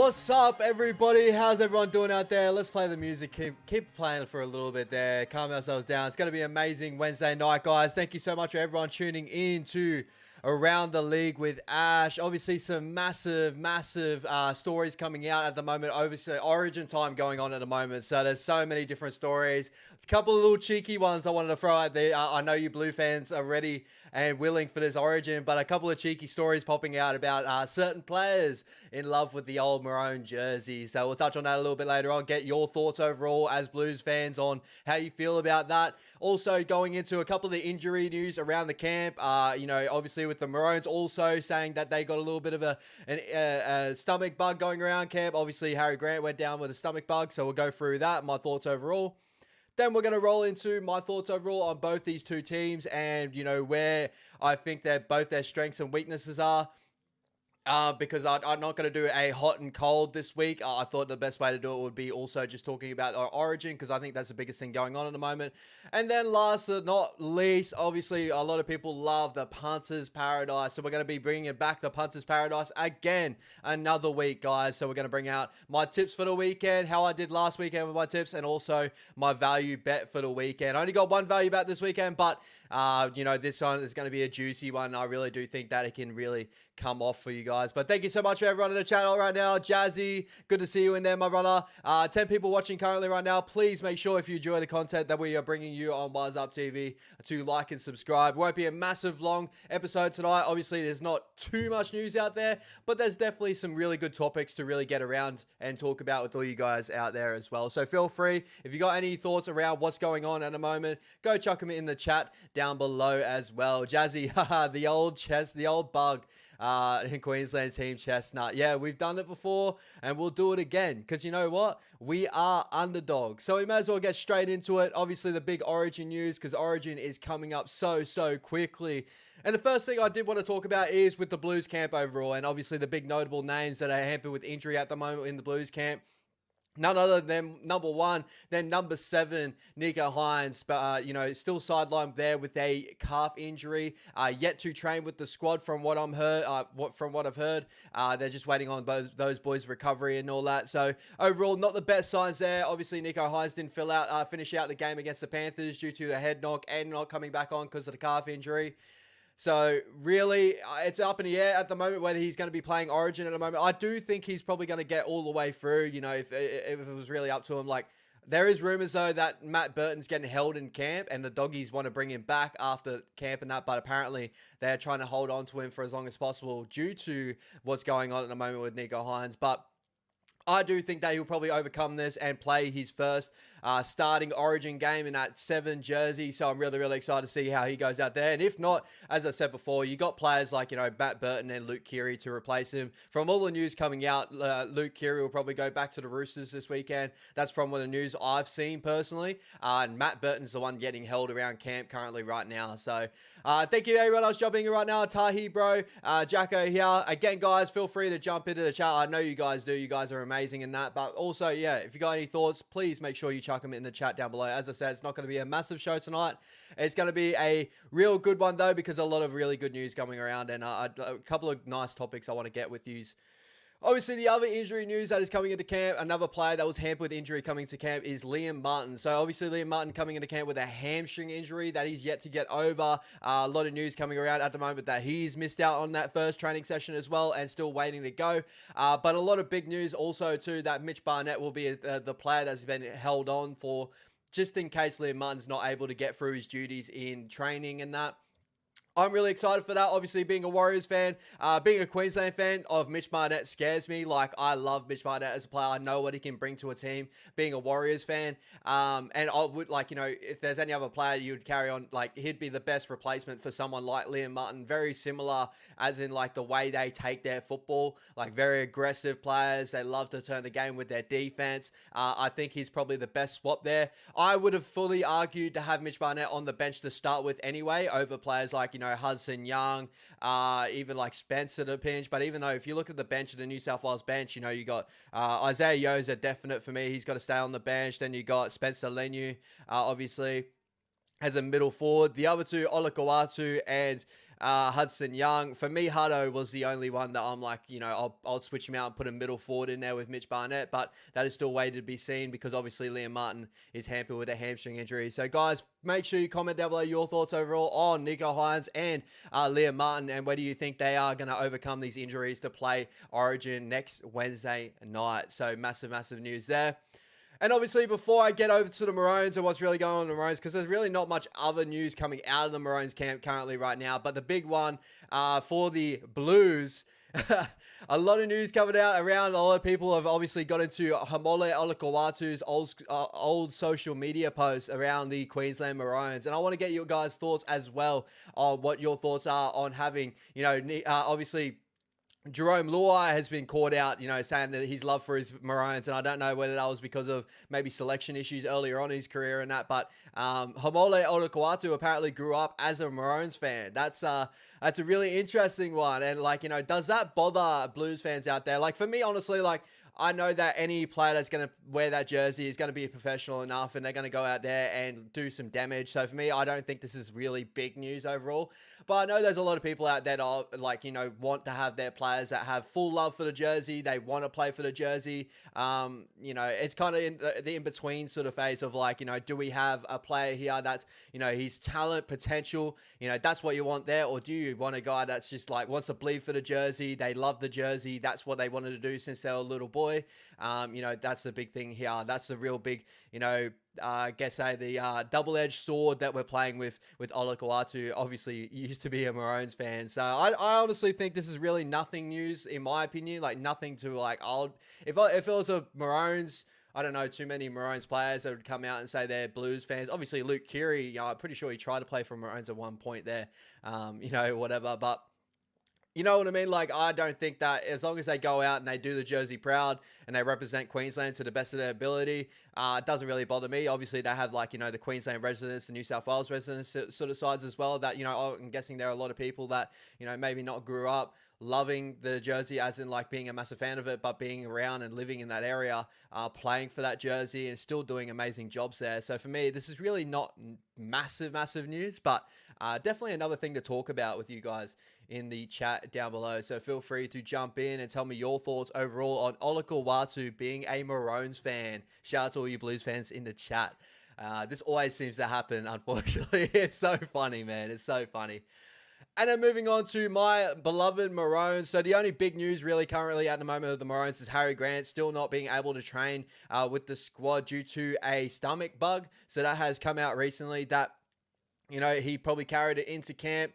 What's up, everybody? How's everyone doing out there? Let's play the music. Keep playing for a little bit there. Calm ourselves down. It's going to be an amazing Wednesday night, guys. Thank you so much for everyone tuning in to Around the League with Ash. Obviously, some massive stories coming out at the moment. Obviously, Origin time going on at the moment. So there's so many different stories. A couple of little cheeky ones I wanted to throw out there. I know you Blue fans are ready and willing for this Origin, but a couple of cheeky stories popping out about certain players in love with the old Maroon jersey. So we'll touch on that a little bit later on. Get your thoughts overall as Blues fans on how you feel about that. Also going into a couple of the injury news around the camp. Obviously with the Maroons also saying that they got a little bit of a stomach bug going around camp. Obviously Harry Grant went down with a stomach bug, so we'll go through that, my thoughts overall. Then we're going to roll into my thoughts overall on both these two teams and, where I think that both their strengths and weaknesses are. Because I'm not going to do a hot and cold this week. I thought the best way to do it would be also just talking about our Origin, because I think that's the biggest thing going on at the moment. And then last but not least, obviously a lot of people love the Punters Paradise. So we're going to be bringing back the Punters Paradise again another week, guys. So we're going to bring out my tips for the weekend, how I did last weekend with my tips, and also my value bet for the weekend. I only got one value bet this weekend, but this one is going to be a juicy one. I really do think that it can really come off for you guys. But thank you so much for everyone in the channel right now. Jazzy, good to see you in there, my brother. 10 people watching currently right now. Please make sure if you enjoy the content that we are bringing you on wahs.up TV to like and subscribe. Won't be a massive long episode tonight. Obviously, there's not too much news out there, but there's definitely some really good topics to really get around and talk about with all you guys out there as well. So feel free, if you got any thoughts around what's going on at the moment, go chuck them in the chat down below as well. Jazzy, haha, the old bug. In Queensland Team Chestnut. Yeah, we've done it before and we'll do it again, because you know what? We are underdogs. So we may as well get straight into it. Obviously the big Origin news, because Origin is coming up so quickly. And the first thing I did want to talk about is with the Blues camp overall, and obviously the big notable names that are hampered with injury at the moment in the Blues camp. None other than number 1, then number 7, Nicho Hynes, but, still sidelined there with a calf injury, yet to train with the squad from what I've heard. They're just waiting on those boys' recovery and all that. So overall, not the best signs there. Obviously, Nicho Hynes didn't finish out the game against the Panthers due to a head knock and not coming back on because of the calf injury. So really, it's up in the air at the moment whether he's going to be playing Origin at the moment. I do think he's probably going to get all the way through, if it was really up to him. Like, there is rumors, though, that Matt Burton's getting held in camp and the doggies want to bring him back after camp and that, but apparently they're trying to hold on to him for as long as possible due to what's going on at the moment with Nicho Hynes. But I do think that he'll probably overcome this and play his first starting Origin game in that 7 jersey. So I'm really excited to see how he goes out there. And if not, as I said before, you got players like, Matt Burton and Luke Keary to replace him. From all the news coming out, Luke Keary will probably go back to the Roosters this weekend. That's from the news I've seen personally. And Matt Burton's the one getting held around camp currently right now. So thank you everyone else jumping in right now. Tahi, bro, Jacko here. Again, guys, feel free to jump into the chat. I know you guys do. You guys are amazing in that. But also, yeah, if you got any thoughts, please make sure you chuck them in the chat down below. As I said, it's not going to be a massive show tonight. It's going to be a real good one, though, because a lot of really good news coming around and a couple of nice topics I want to get with you. Obviously, the other injury news that is coming into camp, another player that was hampered with injury coming to camp is Liam Martin. So obviously, Liam Martin coming into camp with a hamstring injury that he's yet to get over. A lot of news coming around at the moment that he's missed out on that first training session as well and still waiting to go. But a lot of big news also, too, that Mitch Barnett will be the player that's been held on for just in case Liam Martin's not able to get through his duties in training and that. I'm really excited for that. Obviously, being a Warriors fan, being a Queensland fan of Mitch Barnett scares me. Like, I love Mitch Barnett as a player. I know what he can bring to a team, being a Warriors fan. And I would, if there's any other player you would carry on, he'd be the best replacement for someone like Liam Martin. Very similar, as in, the way they take their football. Very aggressive players. They love to turn the game with their defense. I think he's probably the best swap there. I would have fully argued to have Mitch Barnett on the bench to start with anyway, over players like, Hudson Young, even like Spencer to pinch. But even though if you look at the bench of the New South Wales bench, you got Isaiah Yeo's a definite for me. He's got to stay on the bench. Then you got Spencer Leniu, obviously, as a middle forward. The other two, Olakawatu and Hudson Young. For me, Hutto was the only one that I'm like, I'll switch him out and put a middle forward in there with Mitch Barnett, but that is still waited to be seen because obviously Liam Martin is hampered with a hamstring injury. So guys, make sure you comment down below your thoughts overall on Nicho Hynes and Liam Martin, and whether you think they are going to overcome these injuries to play Origin next Wednesday night. So massive news there. And obviously, before I get over to the Maroons and what's really going on in the Maroons, because there's really not much other news coming out of the Maroons camp currently right now, but the big one for the Blues, a lot of news coming out around. A lot of people have obviously got into Haumole Olakau'atu's old social media posts around the Queensland Maroons. And I want to get your guys' thoughts as well on what your thoughts are on having, obviously, Jerome Luai has been caught out, saying that his love for his Maroons, and I don't know whether that was because of maybe selection issues earlier on in his career and that, but Haumole Olakau'atu apparently grew up as a Maroons fan. That's a really interesting one, and does that bother Blues fans out there? Like, for me, honestly, I know that any player that's going to wear that jersey is going to be professional enough and they're going to go out there and do some damage. So for me, I don't think this is really big news overall. But I know there's a lot of people out there that want to have their players that have full love for the jersey. They want to play for the jersey. It's kind of in the in-between sort of phase of do we have a player here that's, his talent, potential, that's what you want there? Or do you want a guy that's just wants to bleed for the jersey? They love the jersey. That's what they wanted to do since they were a little boy. That's the big thing here. That's the real big, the double-edged sword that we're playing with Olakau'atu. Obviously, used to be a Maroons fan. So I honestly think this is really nothing news, in my opinion. Nothing to if it was a Maroons, I don't know too many Maroons players that would come out and say they're Blues fans. Obviously, Luke Keary, I'm pretty sure he tried to play for Maroons at one point there, whatever. But you know what I mean? I don't think that as long as they go out and they do the jersey proud and they represent Queensland to the best of their ability, it doesn't really bother me. Obviously, they have the Queensland residents, the New South Wales residents sort of sides as well that, I'm guessing there are a lot of people that, maybe not grew up loving the jersey as in being a massive fan of it, but being around and living in that area, playing for that jersey and still doing amazing jobs there. So for me, this is really not massive news, but definitely another thing to talk about with you guys in the chat down below. So feel free to jump in and tell me your thoughts overall on Olakau'atu being a Maroons fan. Shout out to all you Blues fans in the chat. This always seems to happen, unfortunately. It's so funny, man. It's so funny. And then moving on to my beloved Maroons. So the only big news really currently at the moment of the Maroons is Harry Grant still not being able to train with the squad due to a stomach bug. So that has come out recently that, he probably carried it into camp.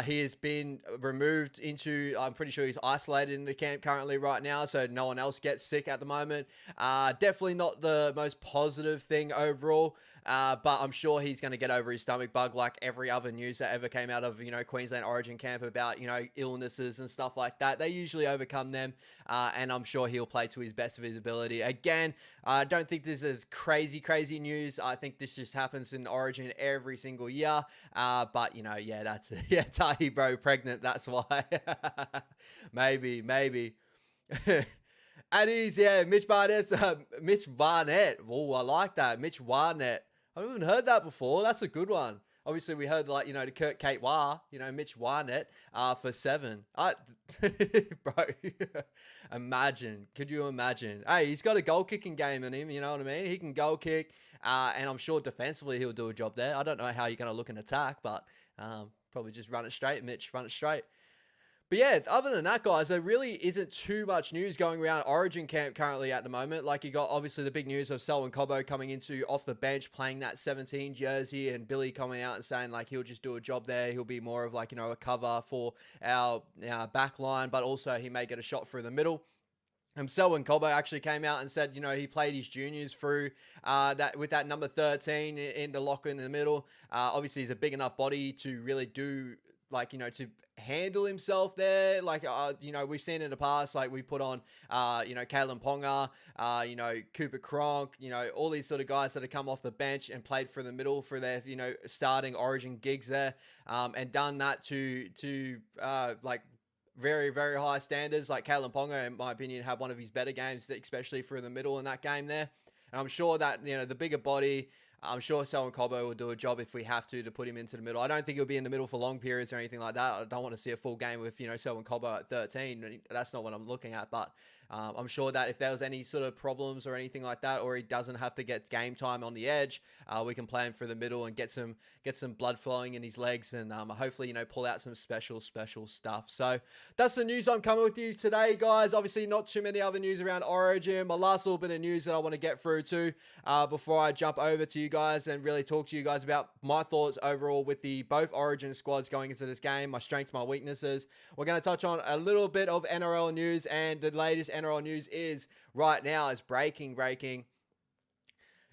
He has been removed I'm pretty sure he's isolated in the camp currently right now, so no one else gets sick at the moment. Definitely not the most positive thing overall, but I'm sure he's going to get over his stomach bug like every other news that ever came out of, Queensland Origin camp about, illnesses and stuff like that. They usually overcome them, and I'm sure he'll play to his best of his ability. Again, I don't think this is crazy news. I think this just happens in Origin every single year, but, that's it. Yeah, Tahi, bro, pregnant, that's why. maybe. And he's, Mitch Barnett. Oh, I like that. Mitch Barnett. I haven't even heard that before. That's a good one. Obviously, we heard the Kurt Kate Wah, Mitch Barnett for 7. Bro, imagine. Could you imagine? Hey, he's got a goal kicking game in him. You know what I mean? He can goal kick, and I'm sure defensively he'll do a job there. I don't know how you're going to look and attack, but probably just run it straight, Mitch. Run it straight. But yeah, other than that, guys, there really isn't too much news going around Origin camp currently at the moment. You got obviously the big news of Selwyn Cobbo coming into off the bench, playing that 17 jersey, and Billy coming out and saying he'll just do a job there. He'll be more of a cover for our back line, but also he may get a shot through the middle. Selwyn Cobbo actually came out and said, he played his juniors through that with that number 13 in the locker in the middle. Obviously, he's a big enough body to really do to handle himself there. We've seen in the past, we put on, Kalen Ponga, Cooper Cronk, all these sort of guys that have come off the bench and played for the middle for their, starting Origin gigs there, and done that to very, very high standards. Kalen Ponga, in my opinion, had one of his better games, especially through the middle in that game there. And I'm sure that, the bigger body, I'm sure Selwyn Cobbo will do a job if we have to put him into the middle. I don't think he'll be in the middle for long periods or anything like that. I don't want to see a full game with, Selwyn Cobbo at 13. That's not what I'm looking at. But I'm sure that if there was any sort of problems or anything like that, or he doesn't have to get game time on the edge, we can play him through the middle and get some blood flowing in his legs, and hopefully, pull out some special stuff. So that's the news I'm coming with you today, guys. Obviously, not too many other news around Origin. My last little bit of news that I want to get through too, before I jump over to you guys and really talk to you guys about my thoughts overall with the both Origin squads going into this game, my strengths, my weaknesses. We're going to touch on a little bit of NRL news, and the latest NRL news is right now is breaking.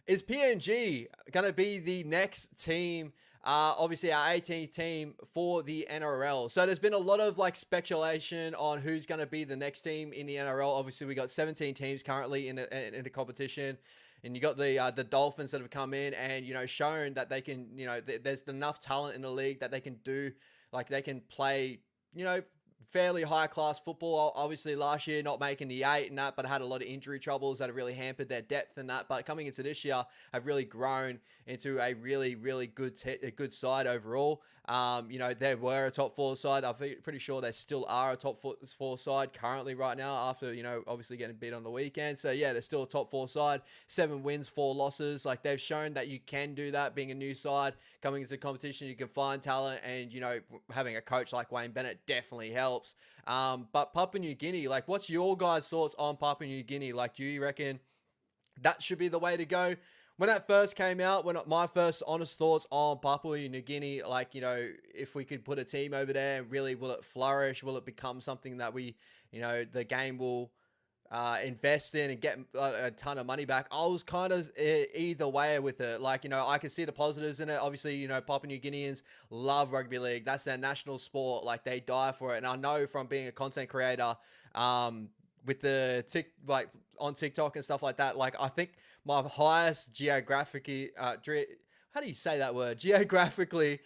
Is PNG going to be the next team? Obviously our 18th team for the NRL. So there's been a lot of speculation on who's going to be the next team in the NRL. Obviously we got 17 teams currently in the competition, and you got the Dolphins that have come in and shown that they can, there's enough talent in the league that they can do, they can play, fairly high class football. Obviously last year not making the 8 and that, but had a lot of injury troubles that have really hampered their depth and that, but coming into this year have really grown into a really good side overall. They were a top 4 side. I'm pretty sure they still are a top 4 side currently right now after, obviously getting beat on the weekend. So yeah, they're still a top 4 side, 7 wins, 4 losses. They've shown that you can do that being a new side coming into competition. You can find talent, and, having a coach like Wayne Bennett definitely helps. But Papua New Guinea, what's your guys' thoughts on Papua New Guinea? Do you reckon that should be the way to go? When that first came out, my first honest thoughts on Papua New Guinea, if we could put a team over there, really, will it flourish? Will it become something that we, the game will invest in and get a ton of money back? I was kind of either way with it. I can see the positives in it. Obviously, Papua New Guineans love rugby league. That's their national sport. They die for it. And I know from being a content creator, with the on TikTok and stuff like that, I think my highest geographically, how do you say that word? Geographically,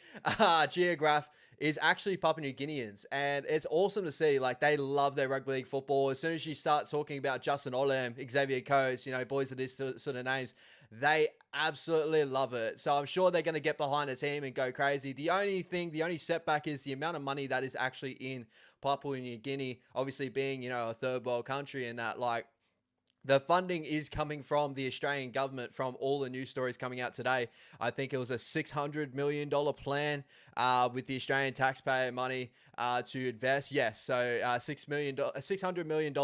geograph is actually Papua New Guineans. And it's awesome to see, they love their rugby league football. As soon as you start talking about Justin Olem, Xavier Coates, boys of this sort of names, they absolutely love it. So I'm sure they're going to get behind a team and go crazy. The only setback is the amount of money that is actually in Papua New Guinea, obviously being, a third world country, and that, the funding is coming from the Australian government from all the news stories coming out today. I think it was a $600 million plan with the Australian taxpayer money to invest. Yes, so $600 million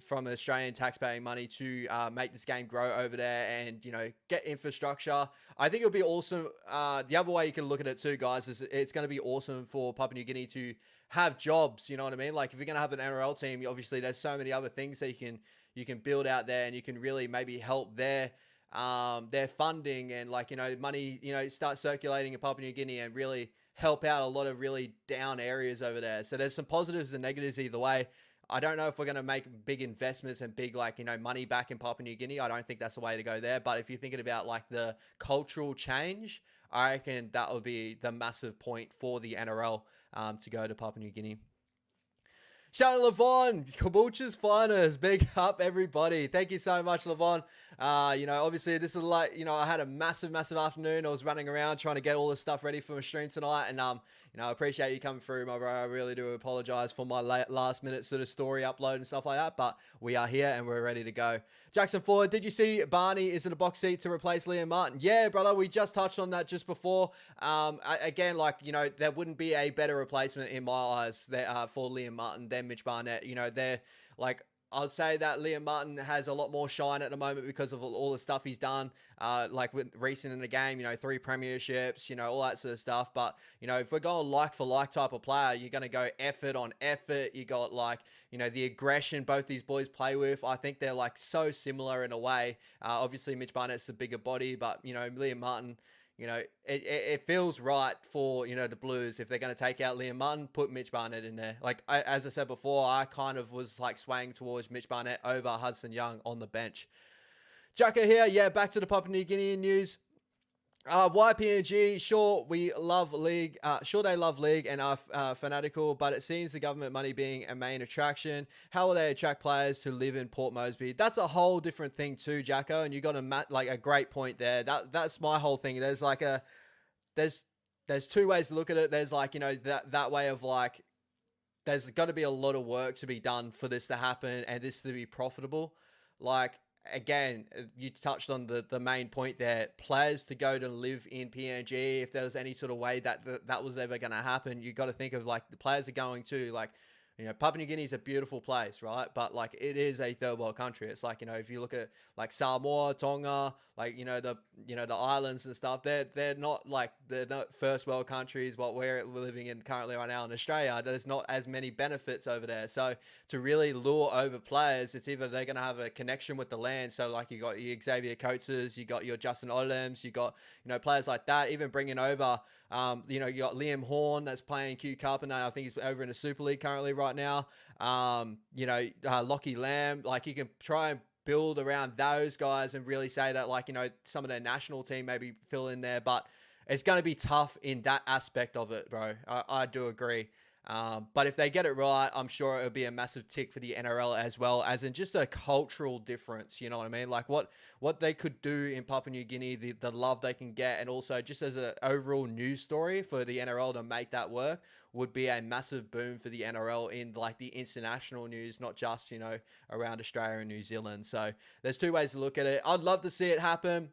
from Australian taxpayer money to make this game grow over there and, get infrastructure. I think it'll be awesome. The other way you can look at it too, guys, is it's going to be awesome for Papua New Guinea to have jobs, you know what I mean? If you're going to have an NRL team, obviously there's so many other things that you can build out there, and you can really maybe help their funding and money, start circulating in Papua New Guinea and really help out a lot of really down areas over there. So there's some positives and negatives either way. I don't know if we're going to make big investments and big, money back in Papua New Guinea. I don't think that's the way to go there. But if you're thinking about the cultural change, I reckon that would be the massive point for the NRL to go to Papua New Guinea. Shout out to Levon, Caboolture's finest. Big up, everybody. Thank you so much, Levon. Obviously, this is I had a massive afternoon. I was running around trying to get all this stuff ready for my stream tonight. And, I appreciate you coming through, my bro. I really do apologize for my last minute sort of story upload and stuff like that. But we are here and we're ready to go. Jackson Ford, did you see Barney is in a box seat to replace Liam Martin? Yeah, brother. We just touched on that just before. Again, there wouldn't be a better replacement in my eyes for Liam Martin than Mitch Barnett. They're I'd say that Liam Martin has a lot more shine at the moment because of all the stuff he's done, with recent in the game, 3 premierships, all that sort of stuff. But, if we're going like for like type of player, you're going to go effort on effort. You got the aggression both these boys play with. I think they're so similar in a way. Obviously Mitch Barnett's the bigger body, but, Liam Martin, it feels right for, the Blues. If they're going to take out Liam Martin, put Mitch Barnett in there. As I said before, I kind of was swaying towards Mitch Barnett over Hudson Young on the bench. Jacko here. Yeah, back to the Papua New Guinea news. Why PNG? Sure, we love league. Sure, they love league and are fanatical, but it seems the government money being a main attraction. How will they attract players to live in Port Moresby? That's a whole different thing too, Jacko. And you got a great point there. That's my whole thing. There's there's two ways to look at it. There's that way of like there's got to be a lot of work to be done for this to happen and this to be profitable. Like, again, you touched on the main point there. Players to go to live in PNG, if there was any sort of way that was ever going to happen, you got to think of like the players are going to like, Papua New Guinea is a beautiful place, right? But like it is a third world country. It's like, if you look at like Samoa, Tonga, like, the islands and stuff, they're not first world countries, what we're living in currently right now in Australia. There's not as many benefits over there. So to really lure over players, it's either they're going to have a connection with the land. So like you got your Xavier Coates, you got your Justin Olems, you got, players like that, even bringing over, you got Liam Horn that's playing Q Cup, and I think he's over in the Super League currently right now. Lockie Lamb, like you can try and build around those guys and really say that some of their national team maybe fill in there, but it's going to be tough in that aspect of it, bro. I do agree. But if they get it right, I'm sure it'll be a massive tick for the NRL as well, as in just a cultural difference. You know what I mean? Like what they could do in Papua New Guinea, the love they can get, and also just as an overall news story for the NRL to make that work would be a massive boom for the NRL in like the international news, not just, around Australia and New Zealand. So there's two ways to look at it. I'd love to see it happen.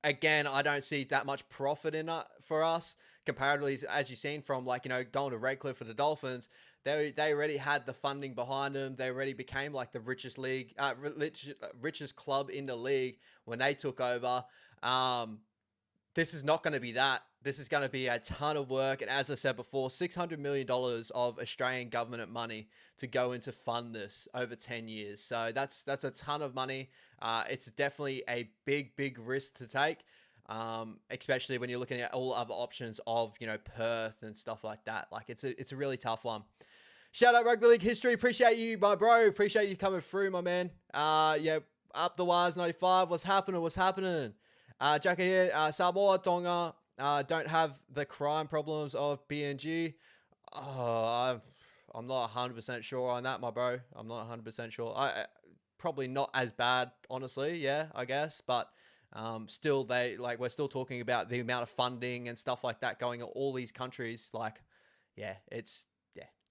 Again, I don't see that much profit in it for us comparatively, as you've seen from going to Redcliffe for the Dolphins. They already had the funding behind them. They already became like the richest richest club in the league when they took over. This is not going to be that. This is going to be a ton of work. And as I said before, $600 million of Australian government money to go into fund this over 10 years. So that's a ton of money. It's definitely a big risk to take, especially when you're looking at all other options of, Perth and stuff like that. Like it's a really tough one. Shout out Rugby League History. Appreciate you, my bro. Appreciate you coming through, my man. Up the wires 95. What's happening? Jacka here. Samoa, Tonga don't have the crime problems of PNG. Oh, I'm not 100% sure on that, my bro. I'm not 100% sure. I probably not as bad, honestly. Yeah, I guess, but still, we're still talking about the amount of funding and stuff like that going in all these countries.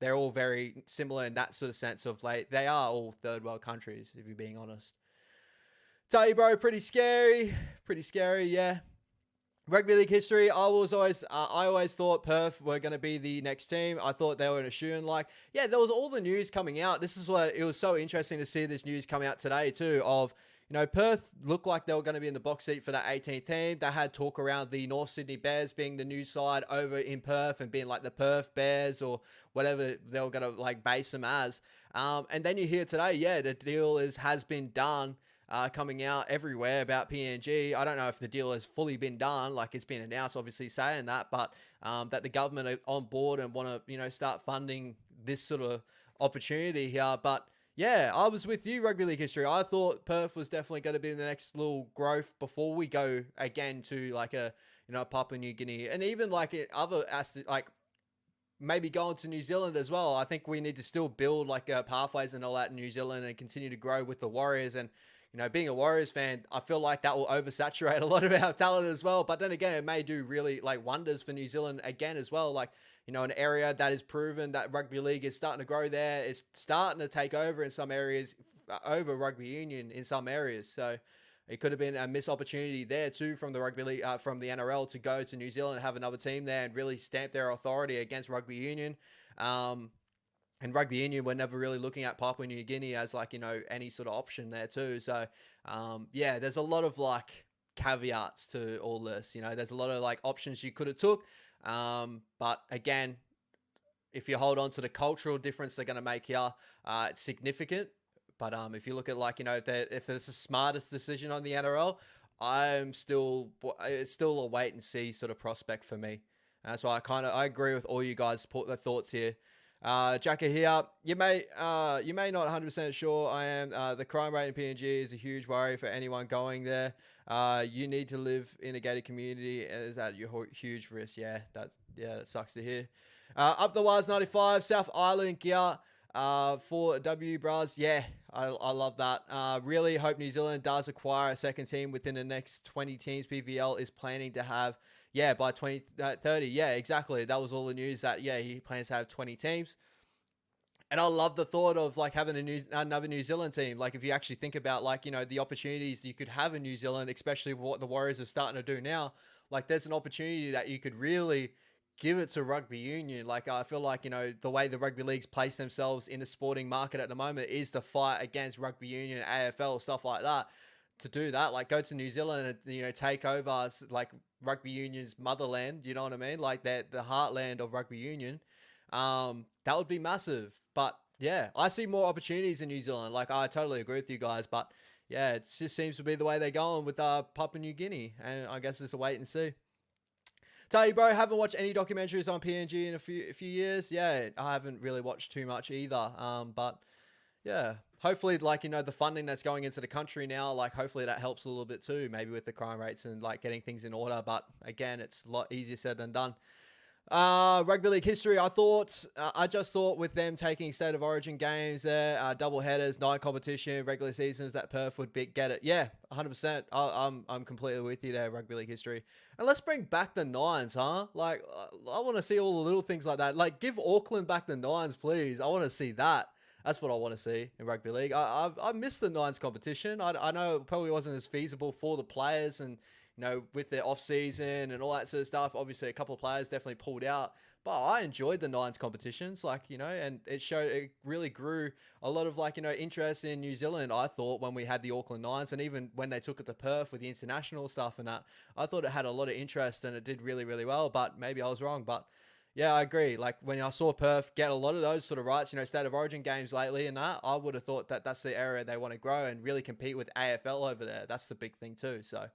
They're all very similar in that sort of sense of they are all third world countries, if you're being honest. Tell you, bro, pretty scary, yeah. Rugby League History, I always thought Perth were going to be the next team. I thought they were in a shoe, and there was all the news coming out. This is what it was so interesting to see this news come out today too of, Perth looked like they were going to be in the box seat for that 18th team. They had talk around the North Sydney Bears being the new side over in Perth and being like the Perth Bears or whatever they were going to base them as. And then you hear today, the deal has been done. Coming out everywhere about PNG. I don't know if the deal has fully been done, like it's been announced, obviously saying that, but that the government are on board and want to, start funding this sort of opportunity here. But yeah, I was with you, Rugby League History. I thought Perth was definitely going to be the next little growth before we go again to Papua New Guinea, and even other maybe going to New Zealand as well. I think we need to still build pathways and all that in New Zealand and continue to grow with the Warriors. And being a Warriors fan, I feel like that will oversaturate a lot of our talent as well. But then again, it may do really wonders for New Zealand again as well. An area that is proven that rugby league is starting to grow there. It's starting to take over in some areas, over rugby union in some areas. So it could have been a missed opportunity there too from the rugby league, from the NRL to go to New Zealand and have another team there and really stamp their authority against rugby union. And rugby union, we're never really looking at Papua New Guinea as any sort of option there too. So, there's a lot of caveats to all this. There's a lot of options you could have took. But again, if you hold on to the cultural difference they're going to make here, it's significant. But if you look at if it's the smartest decision on the NRL, it's still a wait and see sort of prospect for me. That's why I agree with all you guys' thoughts here. Jacka here. You may not 100% sure I am. The crime rate in PNG is a huge worry for anyone going there. You need to live in a gated community, and is at your huge risk. Yeah, that sucks to hear. Up the Wahs 95, South Island gear for W Bras. Yeah, I love that. Really hope New Zealand does acquire a second team within the next 20 teams. PVL is planning to have, by 2030. Yeah, exactly. That was all the news that, he plans to have 20 teams. And I love the thought of like having another New Zealand team. Like if you actually think about like, the opportunities you could have in New Zealand, especially what the Warriors are starting to do now, like there's an opportunity that you could really give it to rugby union. Like I feel like, the way the rugby leagues place themselves in the sporting market at the moment is to fight against rugby union, AFL, stuff like that. To do that, like go to New Zealand and, take over like rugby union's motherland, you know what I mean? Like the heartland of rugby union. That would be massive. But yeah, I see more opportunities in New Zealand. Like I totally agree with you guys, but yeah, it just seems to be the way they're going with Papua New Guinea, and I guess it's a wait and see. Tell you, bro, haven't watched any documentaries on PNG in a few years. Yeah, I haven't really watched too much either. But yeah, hopefully, like, the funding that's going into the country now, like, hopefully that helps a little bit too, maybe with the crime rates and like getting things in order. But again, it's a lot easier said than done. Rugby league history. I just thought with them taking state of origin games there, double headers, night competition, regular seasons, that Perth would get it. Yeah, 100%. I'm completely with you there. Rugby league history, and let's bring back the nines, huh? Like I want to see all the little things like that. Like give Auckland back the nines, please. I want to see that. That's what I want to see in rugby league. I missed the nines competition. I know it probably wasn't as feasible for the players and, with their off season and all that sort of stuff. Obviously, a couple of players definitely pulled out, but I enjoyed the nines competitions, like, and it really grew a lot of like, interest in New Zealand. I thought when we had the Auckland Nines, and even when they took it to Perth with the international stuff and that, I thought it had a lot of interest and it did really, really well, but maybe I was wrong. But yeah, I agree. Like when I saw Perth get a lot of those sort of rights, state of origin games lately and that, I would have thought that that's the area they want to grow and really compete with AFL over there. That's the big thing too. So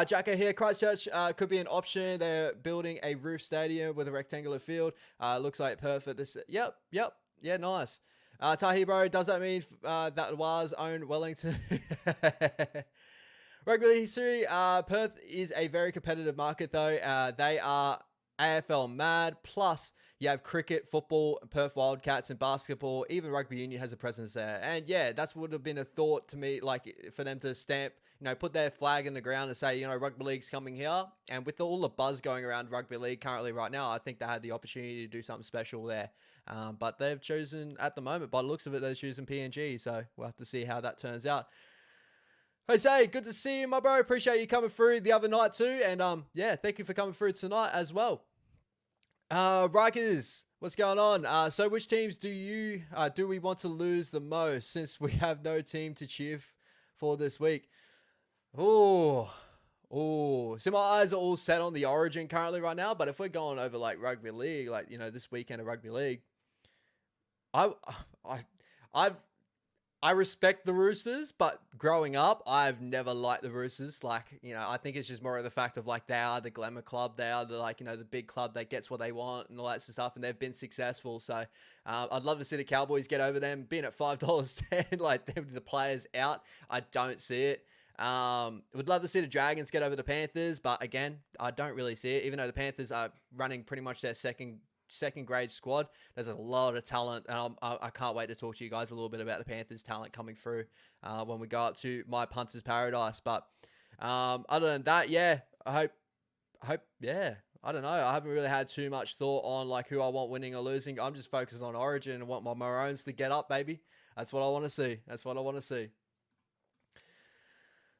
Jacko here, Christchurch could be an option. They're building a roof stadium with a rectangular field. Looks like perfect. Yep. Yeah, nice. Tahi, bro, does that mean that WAHS own Wellington? Rugby history. Perth is a very competitive market, though. They are AFL mad. Plus, you have cricket, football, Perth Wildcats, and basketball. Even rugby union has a presence there. And yeah, that's would have been a thought to me, like for them to stamp, put their flag in the ground and say, rugby league's coming here. And with all the buzz going around rugby league currently right now, I think they had the opportunity to do something special there. But they've chosen at the moment, by the looks of it, they're choosing PNG. So we'll have to see how that turns out. Jose, good to see you, my bro. Appreciate you coming through the other night too. And yeah, thank you for coming through tonight as well. Rikers, what's going on? So which teams do we want to lose the most, since we have no team to cheer for this week? So my eyes are all set on the Origin currently right now, but if we're going over like rugby league, like, this weekend of rugby league, I respect the Roosters, but growing up, I've never liked the Roosters. Like, I think it's just more of the fact of like, they are the glamour club. They are the, like, the big club that gets what they want and all that sort of stuff. And they've been successful. So I'd love to see the Cowboys get over them, being at $5.10, like the players out. I don't see it. Would love to see the Dragons get over the Panthers, but again, I don't really see it. Even though the Panthers are running pretty much their second grade squad, there's a lot of talent, and I can't wait to talk to you guys a little bit about the Panthers talent coming through when we go up to my punter's paradise. But other than that, yeah, I hope, yeah, I don't know. I haven't really had too much thought on like who I want winning or losing. I'm just focused on Origin and want my Maroons to get up, baby. That's what I want to see.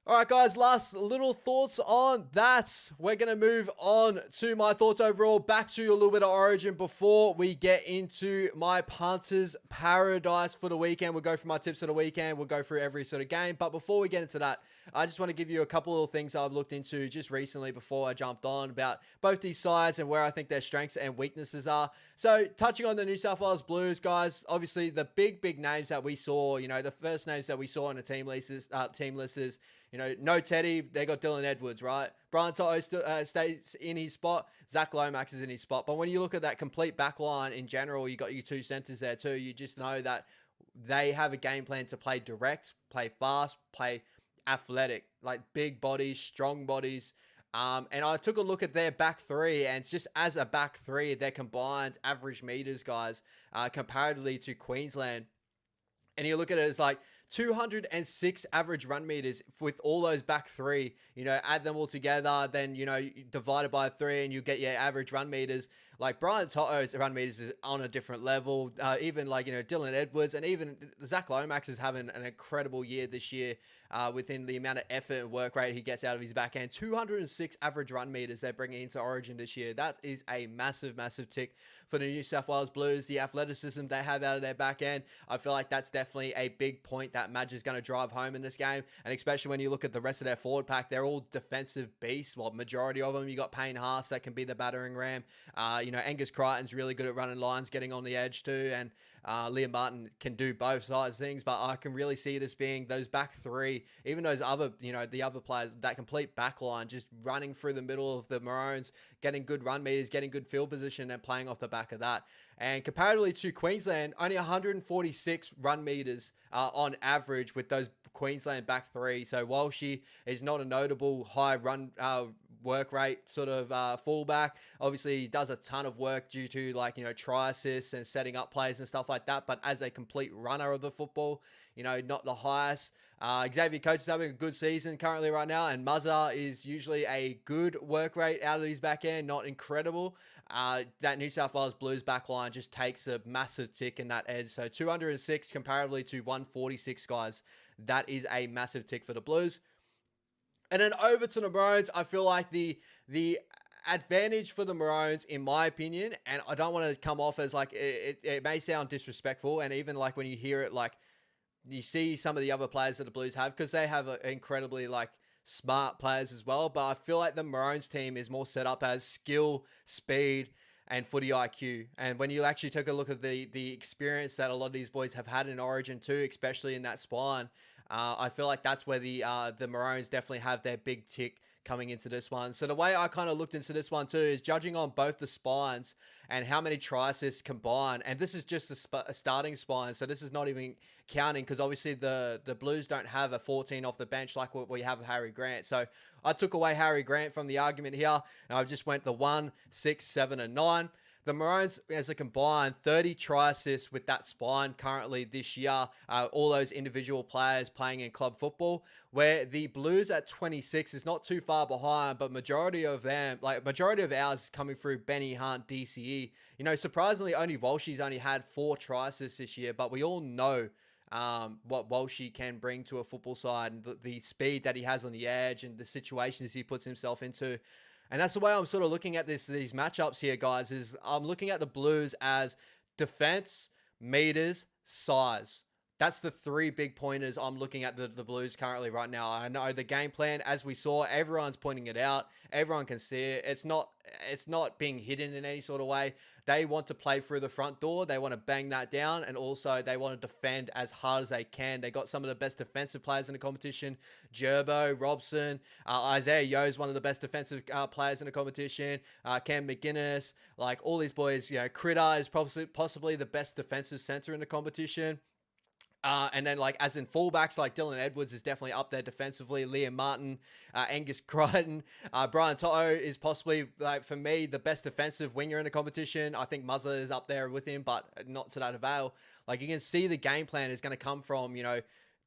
All right, guys, last little thoughts on that. We're going to move on to my thoughts overall. Back to a little bit of Origin before we get into my punter's paradise for the weekend. We'll go through my tips of the weekend. We'll go through every sort of game. But before we get into that, I just want to give you a couple of things I've looked into just recently before I jumped on about both these sides and where I think their strengths and weaknesses are. So touching on the New South Wales Blues, guys, obviously the big names that we saw, the first names that we saw on the team list is, no Teddy, they got Dylan Edwards, right? Brian Toto still stays in his spot. Zach Lomax is in his spot. But when you look at that complete back line in general, you got your two centers there too. You just know that they have a game plan to play direct, play fast, play athletic, like big bodies, strong bodies. And I took a look at their back three, and just as a back three, their combined average meters, guys, comparatively to Queensland. And you look at it as like 206 average run meters with all those back three, add them all together, then, divide it by three and you get your average run meters. Like Brian To'o's run meters is on a different level. Even like, Dylan Edwards, and even Zach Lomax is having an incredible year this year within the amount of effort and work rate he gets out of his back end. 206 average run meters they're bringing into Origin this year. That is a massive, massive tick for the New South Wales Blues. The athleticism they have out of their back end, I feel like that's definitely a big point that Madge is going to drive home in this game. And especially when you look at the rest of their forward pack, they're all defensive beasts. Well, majority of them. You got Payne Haas that can be the battering ram. Angus Crichton's really good at running lines, getting on the edge too. And Liam Martin can do both sides of things, but I can really see it as being those back three, even those other, the other players, that complete back line, just running through the middle of the Maroons, getting good run meters, getting good field position, and playing off the back of that. And comparatively to Queensland, only 146 run meters on average with those Queensland back three. So Walshy is not a notable high run work rate sort of fullback. Obviously, he does a ton of work due to try assists and setting up plays and stuff like that. But as a complete runner of the football, not the highest. Xavier Coates is having a good season currently right now, and Muzza is usually a good work rate out of his back end, not incredible. That New South Wales Blues back line just takes a massive tick in that edge. So 206 comparatively to 146, guys. That is a massive tick for the Blues. And then over to the Maroons, I feel like the advantage for the Maroons, in my opinion, and I don't want to come off as like, it may sound disrespectful, and even like when you hear it, like you see some of the other players that the Blues have, because they have incredibly smart players as well, but I feel like the Maroons team is more set up as skill, speed, and footy IQ. And when you actually take a look at the experience that a lot of these boys have had in Origin too, especially in that spine, I feel like that's where the Maroons definitely have their big tick coming into this one. So the way I kind of looked into this one too is judging on both the spines and how many try assists combined. And this is just a starting spine, so this is not even counting, because obviously the Blues don't have a 14 off the bench like what we have with Harry Grant. So I took away Harry Grant from the argument here, and I just went the 1, 6, 7, and 9. The Maroons, as a combined, 30 try assists with that spine currently this year. All those individual players playing in club football, where the Blues at 26 is not too far behind, but majority of ours is coming through Benny Hunt, DCE. Surprisingly, only Walshy's only had 4 try assists this year, but we all know what Walshy can bring to a football side, and the speed that he has on the edge and the situations he puts himself into. And that's the way I'm sort of looking at these matchups here, guys, is I'm looking at the Blues as defense, meters, size. That's the 3 big pointers I'm looking at the Blues currently right now. I know the game plan, as we saw, everyone's pointing it out. Everyone can see it. It's not being hidden in any sort of way. They want to play through the front door. They want to bang that down, and also they want to defend as hard as they can. They got some of the best defensive players in the competition. Gerbo, Robson, Isaiah Yeo is one of the best defensive players in the competition. Cam McGuinness, all these boys. Critter is possibly the best defensive center in the competition. And then, as in fullbacks, Dylan Edwards is definitely up there defensively. Liam Martin, Angus Crichton, Brian To'o is possibly, for me, the best defensive winger in the competition. I think Muzza is up there with him, but not to that avail. You can see the game plan is going to come from,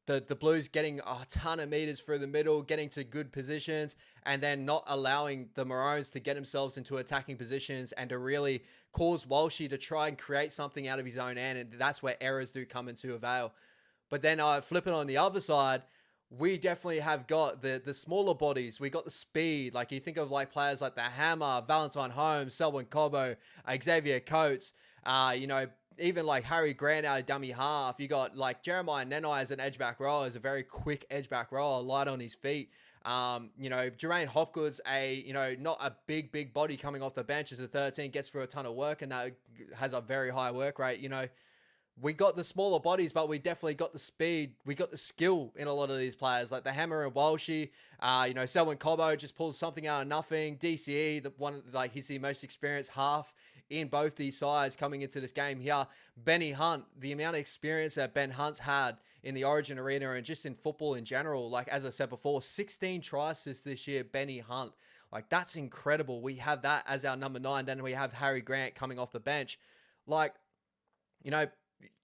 the Blues getting a ton of meters through the middle, getting to good positions, and then not allowing the Maroons to get themselves into attacking positions and to really cause Walshy to try and create something out of his own end. And that's where errors do come into avail. But then flip it on the other side, we definitely have got the smaller bodies. We got the speed. You think of players like the Hammer, Valentine Holmes, Selwyn Cobbo, Xavier Coates, even Harry Grant out of dummy half. You got Jeremiah Nenai as an edge back rower, is a very quick edge back rower, light on his feet. Jermaine Hopgood's not a big body coming off the bench as a 13, gets through a ton of work, and that has a very high work rate. We got the smaller bodies, but we definitely got the speed. We got the skill in a lot of these players, like the Hammer and Walshy. Selwyn Cobbo just pulls something out of nothing. DCE, he's the most experienced half in both these sides coming into this game here. Benny Hunt, the amount of experience that Ben Hunt's had in the Origin arena and just in football in general, like as I said before, 16 try assists this year, Benny Hunt. Like, that's incredible. We have that as our number 9. Then we have Harry Grant coming off the bench. Like, you know,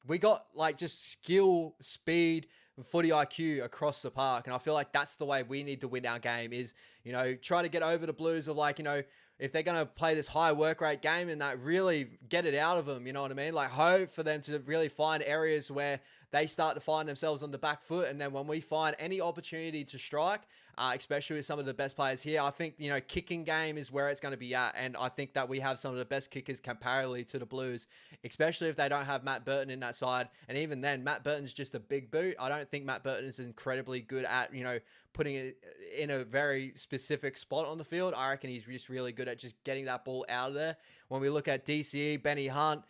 we got like just skill, speed, and footy IQ across the park. And I feel like that's the way we need to win our game is, you know, try to get over the Blues of like, you know, if they're going to play this high work rate game and that really get it out of them, you know what I mean? Like, hope for them to really find areas where they start to find themselves on the back foot. And then when we find any opportunity to strike, especially with some of the best players here, I think, you know, kicking game is where it's going to be at. And I think that we have some of the best kickers comparatively to the Blues, especially if they don't have Matt Burton in that side. And even then, Matt Burton's just a big boot. I don't think Matt Burton is incredibly good at, you know, putting it in a very specific spot on the field. I reckon he's just really good at just getting that ball out of there. When we look at DCE, Benny Hunt,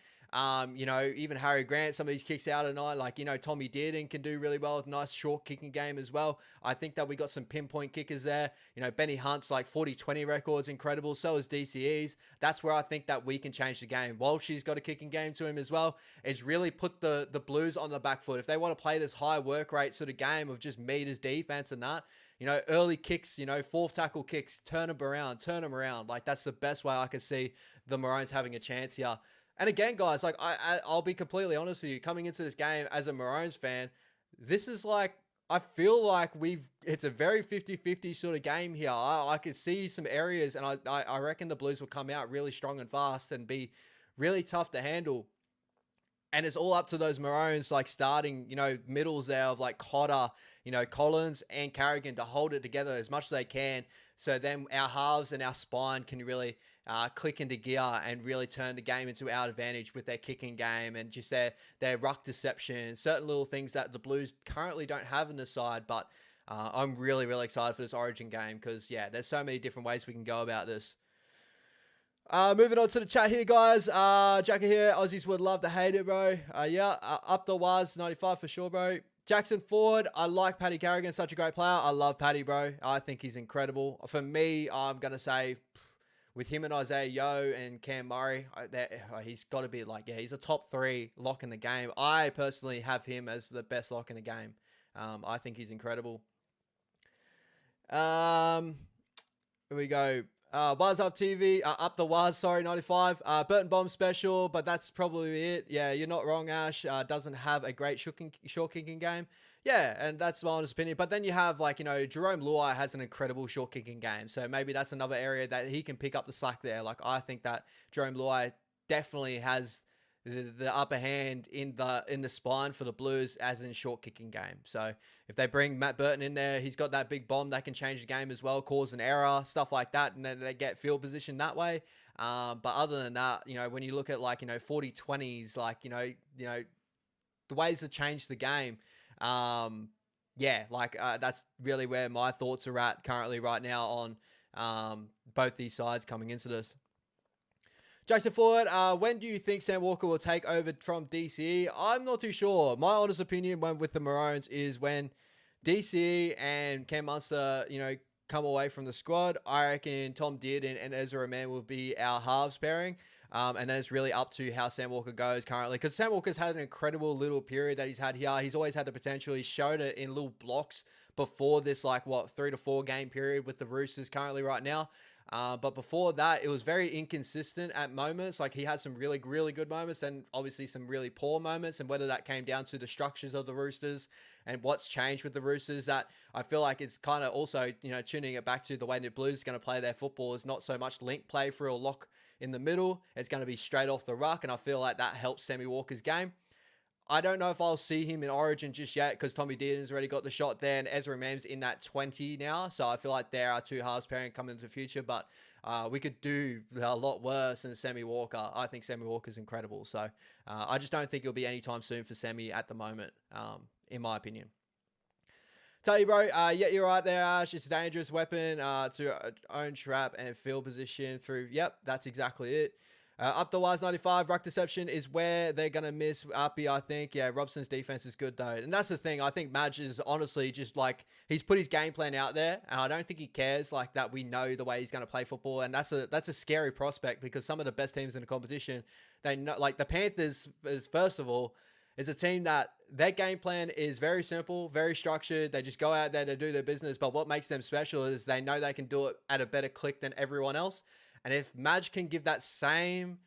you know, even Harry Grant, some of these kicks out at night, like, you know, Tommy Dearden can do really well with a nice short kicking game as well. I think that we got some pinpoint kickers there. You know, Benny Hunt's like 40-20 record's incredible. So is DCE's. That's where I think that we can change the game. Walshy's got a kicking game to him as well. It's really put the Blues on the back foot. If they want to play this high work rate sort of game of just meters defense and that, you know, early kicks, you know, fourth tackle kicks, turn them around. Like, that's the best way I can see the Maroons having a chance here. And again, guys, like I'll be completely honest with you, coming into this game as a Maroons fan, this is like, I feel like it's a very 50-50 sort of game here. I could see some areas and I reckon the Blues will come out really strong and fast and be really tough to handle. And it's all up to those Maroons, like starting, you know, middles there of like Cotter, you know, Collins and Carrigan to hold it together as much as they can. So then our halves and our spine can really click into gear and really turn the game into our advantage with their kicking game and just their ruck deception, certain little things that the Blues currently don't have in the side. But I'm really, really excited for this Origin game because, yeah, there's so many different ways we can go about this. Moving on to the chat here, guys. Jackie here. Aussies would love to hate it, bro. Up the wahs 95 for sure, bro. Jackson Ford. I like Paddy Carrigan. Such a great player. I love Paddy, bro. I think he's incredible. For me, I'm going to say with him and Isaiah Yeo and Cam Murray, he's got to be like, yeah, he's a top 3 lock in the game. I personally have him as the best lock in the game. I think he's incredible. Here we go. Wahs up TV, up the wahs, sorry, 95. Burton Bomb special, but that's probably it. Yeah, you're not wrong, Ash. Doesn't have a great short kicking game. Yeah, and that's my honest opinion. But then you have, like, you know, Jerome Luai has an incredible short kicking game. So maybe that's another area that he can pick up the slack there. Like, I think that Jerome Luai definitely has the upper hand in the spine for the Blues as in short kicking game. So if they bring Matt Burton in there, he's got that big bomb that can change the game as well, cause an error, stuff like that, and then they get field position that way. But other than that, you know, when you look at like, you know, 40-20s, like, you know, the ways to change the game, yeah, like that's really where my thoughts are at currently right now on both these sides coming into this. Jackson Ford, when do you think Sam Walker will take over from DCE? I'm not too sure. My honest opinion with the Maroons is when DCE and Cam Munster, you know, come away from the squad, I reckon Tom Dearden and Ezra Mann will be our halves pairing. And then it's really up to how Sam Walker goes currently. Because Sam Walker's had an incredible little period that he's had here. He's always had the potential. He's showed it in little blocks before this, like, 3 to 4 game period with the Roosters currently right now. But before that, it was very inconsistent at moments. Like, he had some really, really good moments and obviously some really poor moments. And whether that came down to the structures of the Roosters and what's changed with the Roosters, that I feel like it's kind of also, you know, tuning it back to the way the Blues are going to play their football is not so much link play for a lock in the middle. It's going to be straight off the ruck. And I feel like that helps Sammy Walker's game. I don't know if I'll see him in Origin just yet because Tommy Dearden's already got the shot there and Ezra Mam's in that 20 now. So I feel like there are two halves pairing coming into the future, but we could do a lot worse than Sammy Walker. I think Sammy Walker's incredible. So I just don't think it'll be anytime soon for Sammy at the moment, in my opinion. Tell you, bro, yeah, you're right there, Ash. It's a dangerous weapon to own trap and field position through. Yep, that's exactly it. Up the wise 95, ruck deception is where they're going to miss Uppy, I think. Yeah, Robson's defense is good, though. And that's the thing. I think Madge is honestly just like, he's put his game plan out there, and I don't think he cares like that we know the way he's going to play football. And that's a scary prospect, because some of the best teams in the competition, they know, like the Panthers, is first of all, is a team that their game plan is very simple, very structured. They just go out there to do their business. But what makes them special is they know they can do it at a better click than everyone else. And if Madge can give that same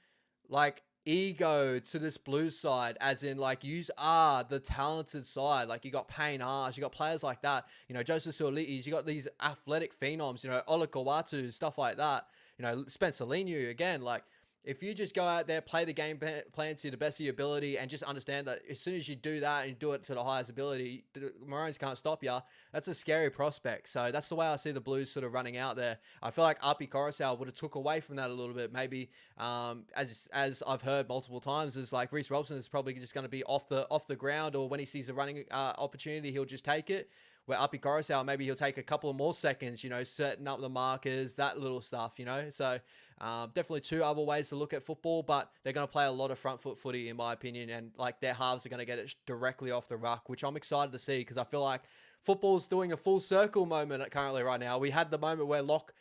like ego to this Blues side, as in like yous are the talented side, like you got Payne Haas, you got players like that, you know, Joseph Suolitis, you got these athletic phenoms, you know, Ola Kawatu, stuff like that, you know, Spencer Leniu again, like if you just go out there, play the game plan to the best of your ability, and just understand that as soon as you do that and you do it to the highest ability, the Maroons can't stop you. That's a scary prospect. So that's the way I see the Blues sort of running out there. I feel like Api Coruscant would have took away from that a little bit. Maybe as I've heard multiple times, is like Reece Robson is probably just going to be off the ground, or when he sees a running opportunity, he'll just take it. Where Api Coruscant, maybe he'll take a couple of more seconds, you know, setting up the markers, that little stuff, you know. So definitely two other ways to look at football, but they're going to play a lot of front foot footy, in my opinion, and like their halves are going to get it directly off the ruck, which I'm excited to see, because I feel like football's doing a full circle moment currently right now. We had the moment where lock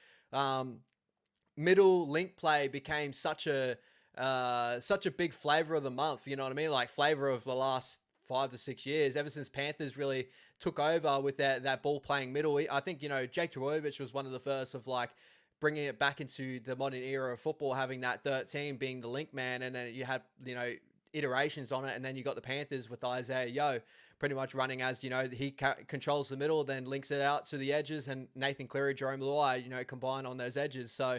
middle link play became such a big flavor of the month, you know what I mean? Like flavor of the last 5 to 6 years, ever since Panthers really took over with that ball playing middle. I think, you know, Jake Trbojevic was one of the first of like bringing it back into the modern era of football, having that 13 being the link man, and then you had, you know, iterations on it, and then you got the Panthers with Isaiah Yeo pretty much running as, you know, he controls the middle, then links it out to the edges, and Nathan Cleary, Jerome Luai, you know, combine on those edges. So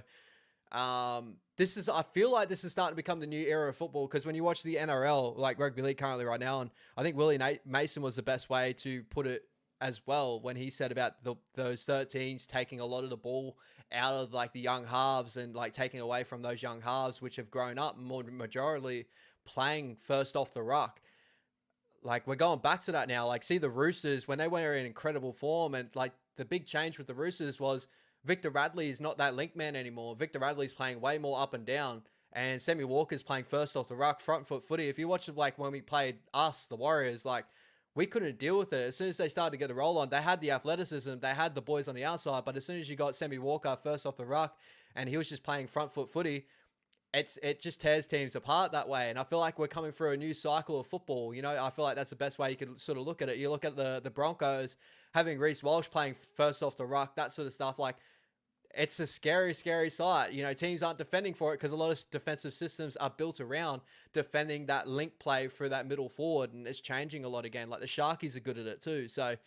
I feel like this is starting to become the new era of football, because when you watch the NRL, like rugby league currently right now, and I think Willie Mason was the best way to put it as well, when he said about those 13s taking a lot of the ball out of like the young halves, and like taking away from those young halves, which have grown up more majorly playing first off the ruck. Like we're going back to that now. Like see the Roosters when they were in incredible form, and like the big change with the Roosters was Victor Radley is not that link man anymore. Victor Radley's playing way more up and down, and Sammy Walker's playing first off the ruck, front foot footy. If you watch it, like when we played us, the Warriors, like we couldn't deal with it. As soon as they started to get the roll on, they had the athleticism, they had the boys on the outside, but as soon as you got Sammy Walker first off the ruck, and he was just playing front foot footy, it just tears teams apart that way. And I feel like we're coming through a new cycle of football. You know, I feel like that's the best way you could sort of look at it. You look at the Broncos having Reece Walsh playing first off the ruck, that sort of stuff. Like, it's a scary, scary sight. You know, teams aren't defending for it because a lot of defensive systems are built around defending that link play through that middle forward, and it's changing a lot again. Like the Sharkies are good at it too. So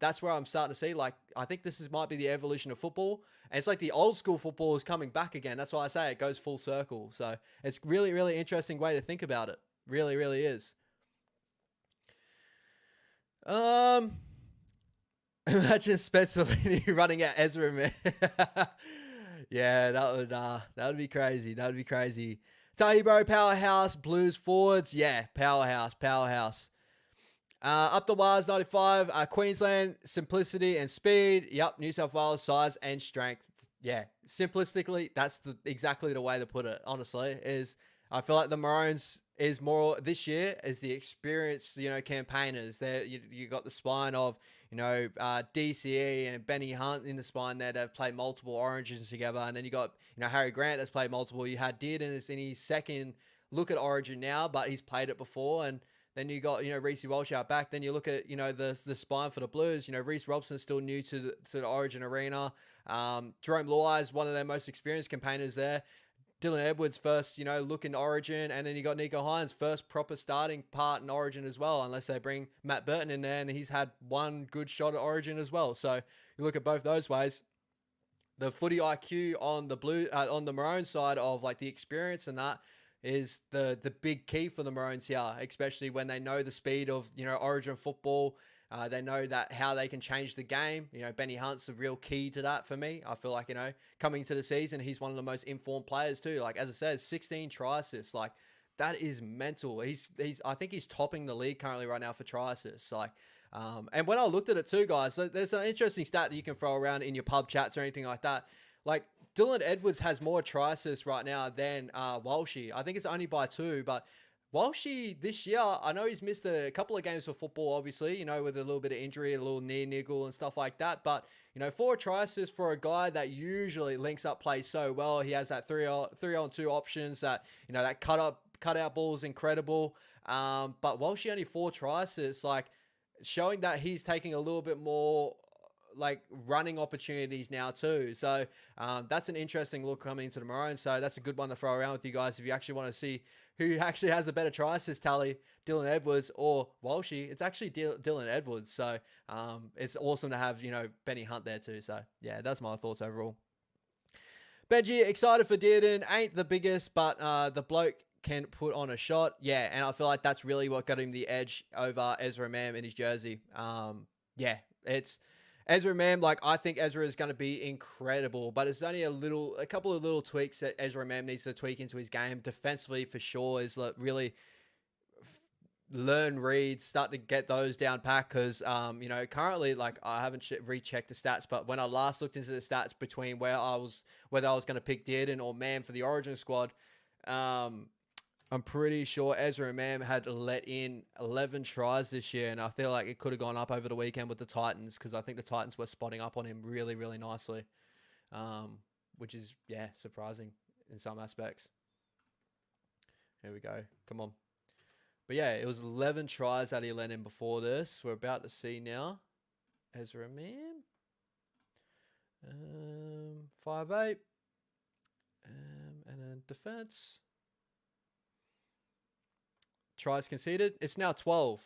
that's where I'm starting to see, like, I think this might be the evolution of football. And it's like the old school football is coming back again. That's why I say it goes full circle. So it's really, really interesting way to think about it. Really, really is. Imagine Spencer Leniu running at Ezra, man. Yeah, that would be crazy. That would be crazy. Tell you, bro, powerhouse, Blues forwards. Yeah, powerhouse. Up the wahs 95, Queensland, simplicity and speed. Yep, New South Wales, size and strength. Yeah, simplistically, that's exactly the way to put it, honestly, is I feel like the Maroons is more this year as the experienced, you know, campaigners. There, you got the spine of, you know, DCE and Benny Hunt in the spine there that have played multiple Origins together. And then you got, you know, Harry Grant that's played multiple. You had Dearden in his second look at Origin now, but he's played it before. And then you got, you know, Reece Walsh out back. Then you look at, you know, the spine for the Blues. You know, Reece Robson's still new to the Origin arena. Jerome Luai is one of their most experienced campaigners there. Dylan Edwards first, you know, look in Origin, and then you got Nicho Hynes first proper starting part in Origin as well, unless they bring Matt Burton in there, and he's had one good shot at Origin as well. So you look at both those ways. The footy IQ on the Maroons side of like the experience and that is the big key for the Maroons here, especially when they know the speed of, you know, Origin football. They know that how they can change the game. You know, Benny Hunt's the real key to that for me. I feel like, you know, coming into the season, he's one of the most informed players too. Like, as I said, 16 try assists. Like, that is mental. I think he's topping the league currently right now for try assists. Like, and when I looked at it too, guys, there's an interesting stat that you can throw around in your pub chats or anything like that. Like, Dylan Edwards has more try assists right now than Walshy. I think it's only by 2, but Walshy this year, I know he's missed a couple of games for football, obviously, with a little bit of injury, a little knee niggle and stuff like that. But, 4 try assists for a guy that usually links up play so well. He has that 3-on-2 options that, that cutout ball is incredible. But Walshy only 4 try assists, like showing that he's taking a little bit more like running opportunities now too. So that's an interesting look coming into the Maroons. So that's a good one to throw around with you guys if you actually want to see who actually has a better try assist tally, Dylan Edwards or Walshy. It's actually Dylan Edwards. So it's awesome to have, Benny Hunt there too. So yeah, that's my thoughts overall. Benji, excited for Dearden. Ain't the biggest, but the bloke can put on a shot. Yeah, and I feel like that's really what got him the edge over Ezra Mam in his jersey. Yeah, it's Ezra Mam. Like, I think Ezra is going to be incredible, but it's only a couple of little tweaks that Ezra Mam needs to tweak into his game. Defensively, for sure, is really learn reads, start to get those down pat, because currently, like, I haven't rechecked the stats, but when I last looked into the stats between whether I was going to pick Dearden or Mam for the Origin squad, I'm pretty sure Ezra Mam had let in 11 tries this year, and I feel like it could have gone up over the weekend with the Titans, because I think the Titans were spotting up on him really, really nicely, which is, yeah, surprising in some aspects. Here we go. Come on. But yeah, it was 11 tries that he let in before this. We're about to see now. Ezra Mam. 5'8". And then defense. Tries conceded. It's now 12.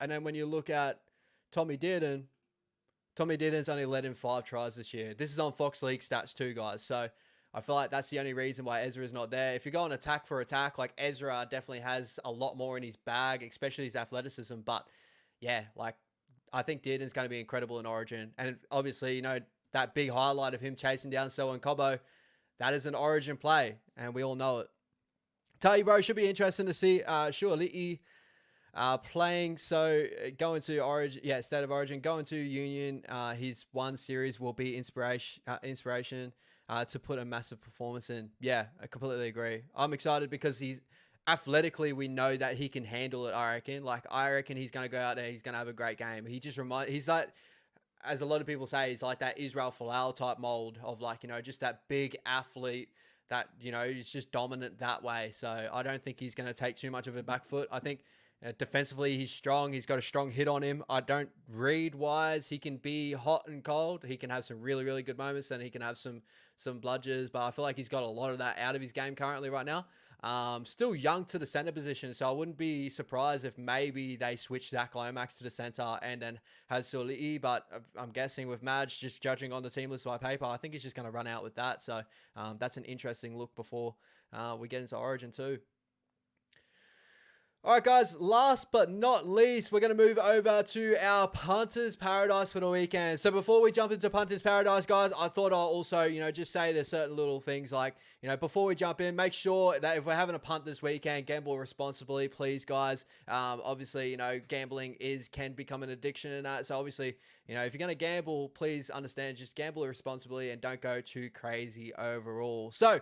And then when you look at Tommy Dearden's only led in 5 tries this year. This is on Fox League stats too, guys. So I feel like that's the only reason why Ezra is not there. If you go on attack for attack, like, Ezra definitely has a lot more in his bag, especially his athleticism. But yeah, like, I think Dearden's going to be incredible in Origin. And obviously, that big highlight of him chasing down Selwyn Cobbo, that is an Origin play, and we all know it. Tell you, bro, should be interesting to see Shuali'i playing. So going to Origin, State of Origin, going to Union. His one series will be inspiration to put a massive performance in. Yeah, I completely agree. I'm excited because he's athletically, we know that he can handle it. I reckon he's going to go out there. He's going to have a great game. He's like, as a lot of people say, he's like that Israel Folau type mold of, like, just that big athlete that, is just dominant that way. So I don't think he's going to take too much of a back foot. I think defensively he's strong. He's got a strong hit on him. I don't read wise. He can be hot and cold. He can have some really, really good moments, and he can have some bludgers, but I feel like he's got a lot of that out of his game currently right now. Still young to the center position, so I wouldn't be surprised if maybe they switch Zach Lomax to the center and then has Suli'i, but I'm guessing with Madge just judging on the team list by paper, I think he's just going to run out with that. So that's an interesting look before we get into Origin 2. All right, guys, last but not least, we're going to move over to our Punters Paradise for the weekend. So before we jump into Punters Paradise, guys, I thought I'll also, just say there's certain little things like, before we jump in, make sure that if we're having a punt this weekend, gamble responsibly, please, guys. Obviously, gambling can become an addiction in that. So obviously, if you're going to gamble, please understand, just gamble responsibly and don't go too crazy overall. So,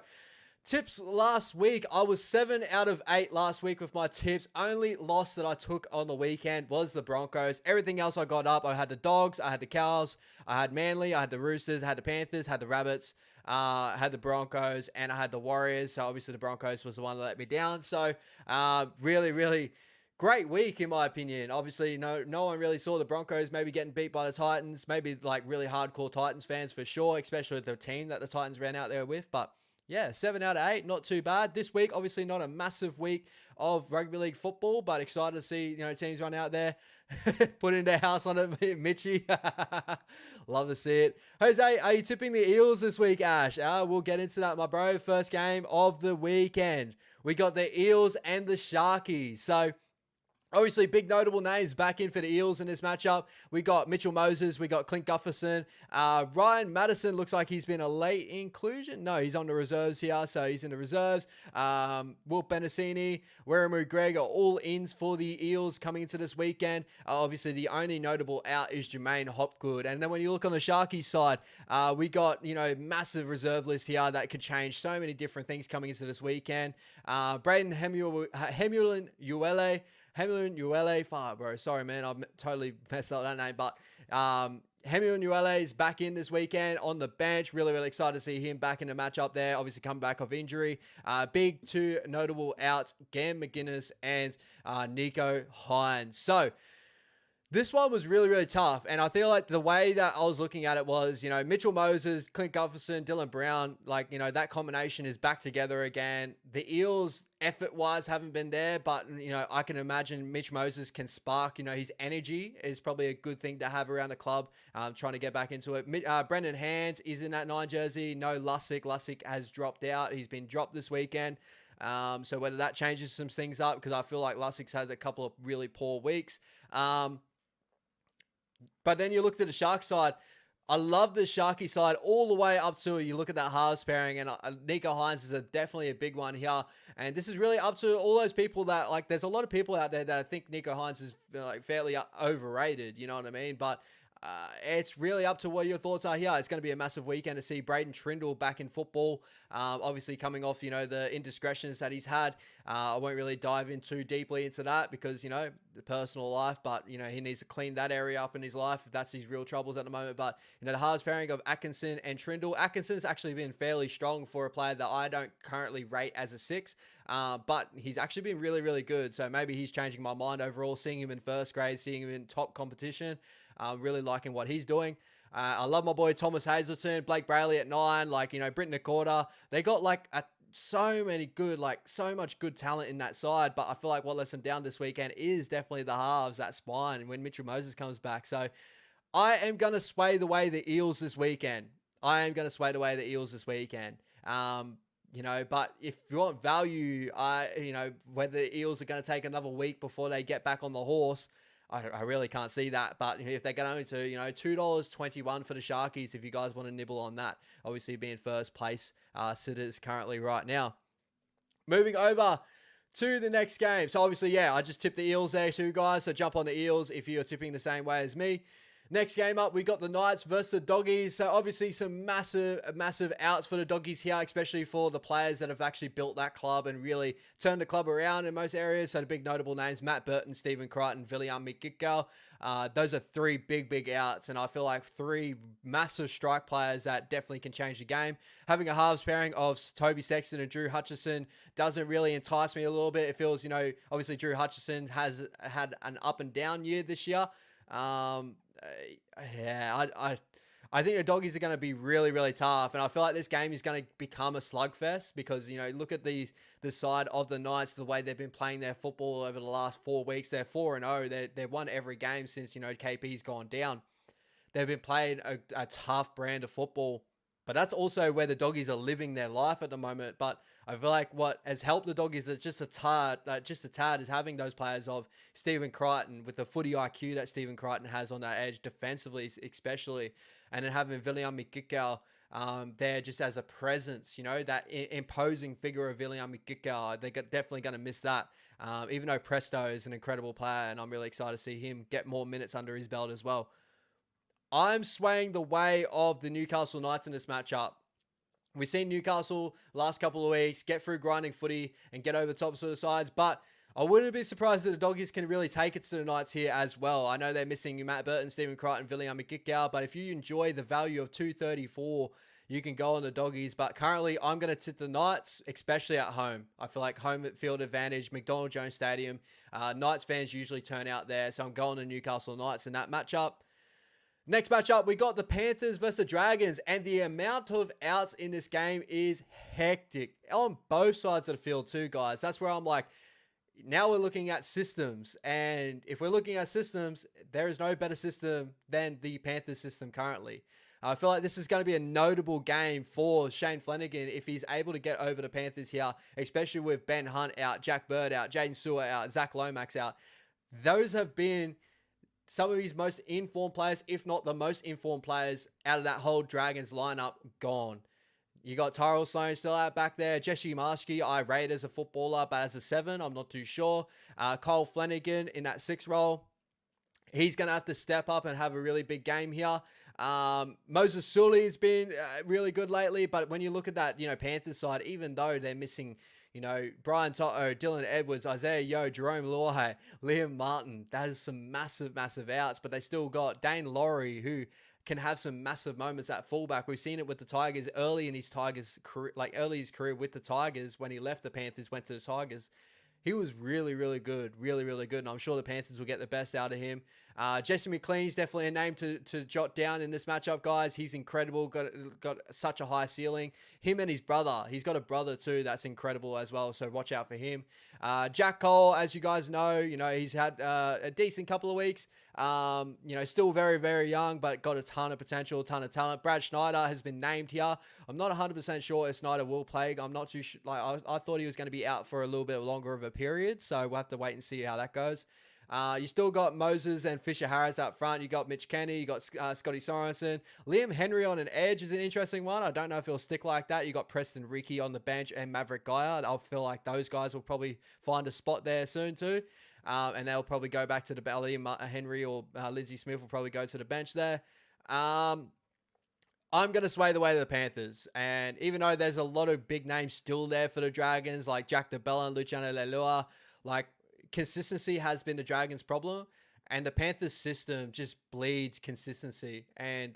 tips last week, I was 7 out of 8 last week with my tips. Only loss that I took on the weekend was the Broncos. Everything else I got up. I had the Dogs, I had the Cows, I had Manly, I had the Roosters, I had the Panthers, I had the Rabbits, I had the Broncos, and I had the Warriors. So obviously the Broncos was the one that let me down. So really, really great week in my opinion. Obviously, no one really saw the Broncos maybe getting beat by the Titans. Maybe like really hardcore Titans fans for sure, especially with the team that the Titans ran out there with. But yeah, 7 out of 8, not too bad. This week, obviously not a massive week of rugby league football, but excited to see, teams run out there, putting their house on it, Mitchie. Love to see it. Jose, are you tipping the Eels this week, Ash? We'll get into that, my bro. First game of the weekend. We got the Eels and the Sharkies. So, Obviously, big notable names back in for the Eels in this matchup. We got Mitchell Moses. We got Clint Gufferson. Ryan Madison looks like he's been a late inclusion. No, he's on the reserves here, so he's in the reserves. Will Benassini, Weremu Greg are all ins for the Eels coming into this weekend. Obviously, the only notable out is Jermaine Hopgood. And then when you look on the Sharkies side, we got, massive reserve list here that could change so many different things coming into this weekend. Braden Hemulin Uele, fuck, bro. Sorry, man. I've totally messed up that name. But Hemulin Uele is back in this weekend on the bench. Really, really excited to see him back in the matchup there. Obviously, coming back off injury. Big two notable outs, Gam McGuinness and Nicho Hynes. So, this one was really, really tough. And I feel like the way that I was looking at it was, Mitchell Moses, Clint Gufferson, Dylan Brown, that combination is back together again. The Eels, effort-wise, haven't been there. But, I can imagine Mitch Moses can spark, his energy is probably a good thing to have around the club. Trying to get back into it. Brendan Hands is in that 9 jersey. No Lussick. Lussick has dropped out. He's been dropped this weekend. So whether that changes some things up, because I feel like Lussick's had a couple of really poor weeks. But then you look at the Shark side. I love the Sharky side all the way up to you look at that halves pairing, and Nicho Hynes is definitely a big one here. And this is really up to all those people that, there's a lot of people out there that think Nicho Hynes is fairly overrated, you know what I mean? But it's really up to what your thoughts are here. It's going to be a massive weekend to see Braden Trindle back in football. Obviously coming off, the indiscretions that he's had. I won't really dive in too deeply into that because, the personal life, but, he needs to clean that area up in his life. That's his real troubles at the moment. But, the halves pairing of Atkinson and Trindle. Atkinson's actually been fairly strong for a player that I don't currently rate as a 6. But he's actually been really, really good. So maybe he's changing my mind overall, seeing him in first grade, seeing him in top competition. Really liking what he's doing. I love my boy Thomas Hazelton, Blake Brayley at 9, Britton Accorda. They got so much good talent in that side, but I feel like what lets them down this weekend is definitely the halves, that spine, when Mitchell Moses comes back. So I am going to sway the way the Eels this weekend. But if you want value, whether the Eels are going to take another week before they get back on the horse, I really can't see that. But if they're going to, $2.21 for the Sharkies, if you guys want to nibble on that, obviously being first place sitters currently right now. Moving over to the next game. So obviously, I just tipped the Eels there too, guys. So jump on the Eels if you're tipping the same way as me. Next game up, we got the Knights versus the Doggies. So obviously some massive outs for the Doggies here, especially for the players that have actually built that club and really turned the club around in most areas. So the big notable names, Matt Burton, Stephen Crichton, William McGickle. Those are 3 big outs, and I feel like 3 massive strike players that definitely can change the game. Having a halves pairing of Toby Sexton and Drew Hutchison doesn't really entice me a little bit. It feels, obviously Drew Hutchison has had an up and down year this year. I think the Doggies are going to be really, really tough. And I feel like this game is going to become a slugfest because, look at the side of the Knights, the way they've been playing their football over the last 4 weeks. They're 4-0. They've won every game since, KP's gone down. They've been playing a tough brand of football. But that's also where the Doggies are living their life at the moment. But I feel like what has helped the Doggies is just a tad is having those players of Stephen Crichton with the footy IQ that Stephen Crichton has on that edge defensively, especially, and then having William McGickle there just as a presence, that imposing figure of William McGickle. They're definitely going to miss that. Even though Presto is an incredible player, and I'm really excited to see him get more minutes under his belt as well. I'm swaying the way of the Newcastle Knights in this matchup. We've seen Newcastle last couple of weeks get through grinding footy and get over the top sort of sides, but I wouldn't be surprised that the Doggies can really take it to the Knights here as well. I know they're missing Matt Burton, Stephen Crichton, William McGickle, but if you enjoy the value of 234, you can go on the Doggies. But currently, I'm going to tip the Knights, especially at home. I feel like home field advantage, McDonald Jones Stadium. Knights fans usually turn out there, so I'm going to Newcastle Knights in that matchup. Next matchup, we got the Panthers versus the Dragons, and the amount of outs in this game is hectic on both sides of the field too, guys. That's where I'm like, now we're looking at systems, and if we're looking at systems, there is no better system than the Panthers system currently. I feel like this is going to be a notable game for Shane Flanagan if he's able to get over the Panthers here, especially with Ben Hunt out, Jack Bird out, Jaden Sewer out, Zach Lomax out. those have been some of his most informed players, if not the most informed players out of that whole Dragons lineup, gone. You got Tyrell Sloan still out back there. Jesse Marshke, I rate as a footballer, but as a 7, I'm not too sure. Kyle Flanagan in that 6 role. He's going to have to step up and have a really big game here. Moses Sully's been really good lately, but when you look at that, Panthers side, even though they're missing, Brian Toto, Dylan Edwards, Isaiah Yeo, Jerome Luai, Liam Martin, that is some massive, massive outs, but they still got Dane Laurie, who can have some massive moments at fullback. We've seen it with the Tigers early in his Tigers career, early his career with the Tigers. When he left the Panthers, went to the Tigers, he was really, really good, really, really good, and I'm sure the Panthers will get the best out of him. Jesse McLean's definitely a name to jot down in this matchup, guys. He's incredible, got such a high ceiling. Him and his brother, he's got a brother too that's incredible as well, so watch out for him. Jack Cole, as you guys know, he's had a decent couple of weeks. Still very, very young, but got a ton of potential, a ton of talent. Brad Schneider has been named here. I'm not 100% sure if Schneider will play. I'm not too sure. I thought he was going to be out for a little bit longer of a period, so we'll have to wait and see how that goes. You still got Moses and Fisher Harris up front. You got Mitch Kenny. You got Scotty Sorensen. Liam Henry on an edge is an interesting one. I don't know if he'll stick like that. You got Preston Ricky on the bench and Maverick Geyer. I feel like those guys will probably find a spot there soon too. And they'll probably go back to the Liam Henry or Lindsay Smith will probably go to the bench there. I'm going to sway the way to the Panthers. And even though there's a lot of big names still there for the Dragons, like Jack DeBella and Luciano Leilua, consistency has been the Dragons' problem, and the Panthers system just bleeds consistency, and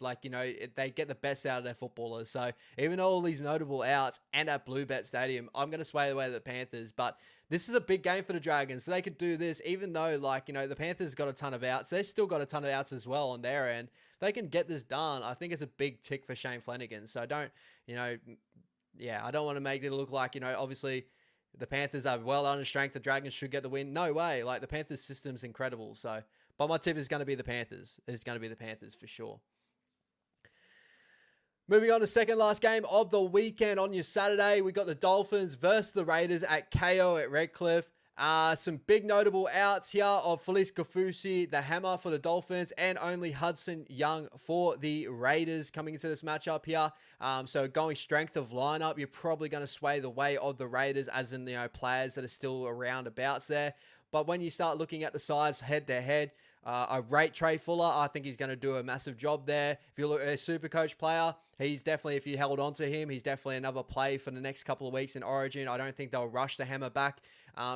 they get the best out of their footballers. So even though all these notable outs and at Bluebet Stadium, I'm going to sway the way to the Panthers, but this is a big game for the Dragons. So they could do this, even though the Panthers got a ton of outs. They've still got a ton of outs as well on their end. If they can get this done, I think it's a big tick for Shane Flanagan. So I don't want to make it look like, obviously the Panthers are well under strength. The Dragons should get the win. No way. The Panthers system's incredible. So, but my tip is going to be the Panthers. It's going to be the Panthers for sure. Moving on to second last game of the weekend on your Saturday, we got the Dolphins versus the Raiders at KO at Redcliffe. Some big notable outs here of Felice Kafusi, the hammer for the Dolphins, and only Hudson Young for the Raiders coming into this matchup here. So going strength of lineup, you're probably going to sway the way of the Raiders, as in, players that are still around abouts there. But when you start looking at the sides head to head, I rate Trey Fuller. I think he's going to do a massive job there. If you look at a super coach player, he's definitely, if you held on to him, he's definitely another play for the next couple of weeks in Origin. I don't think they'll rush the hammer back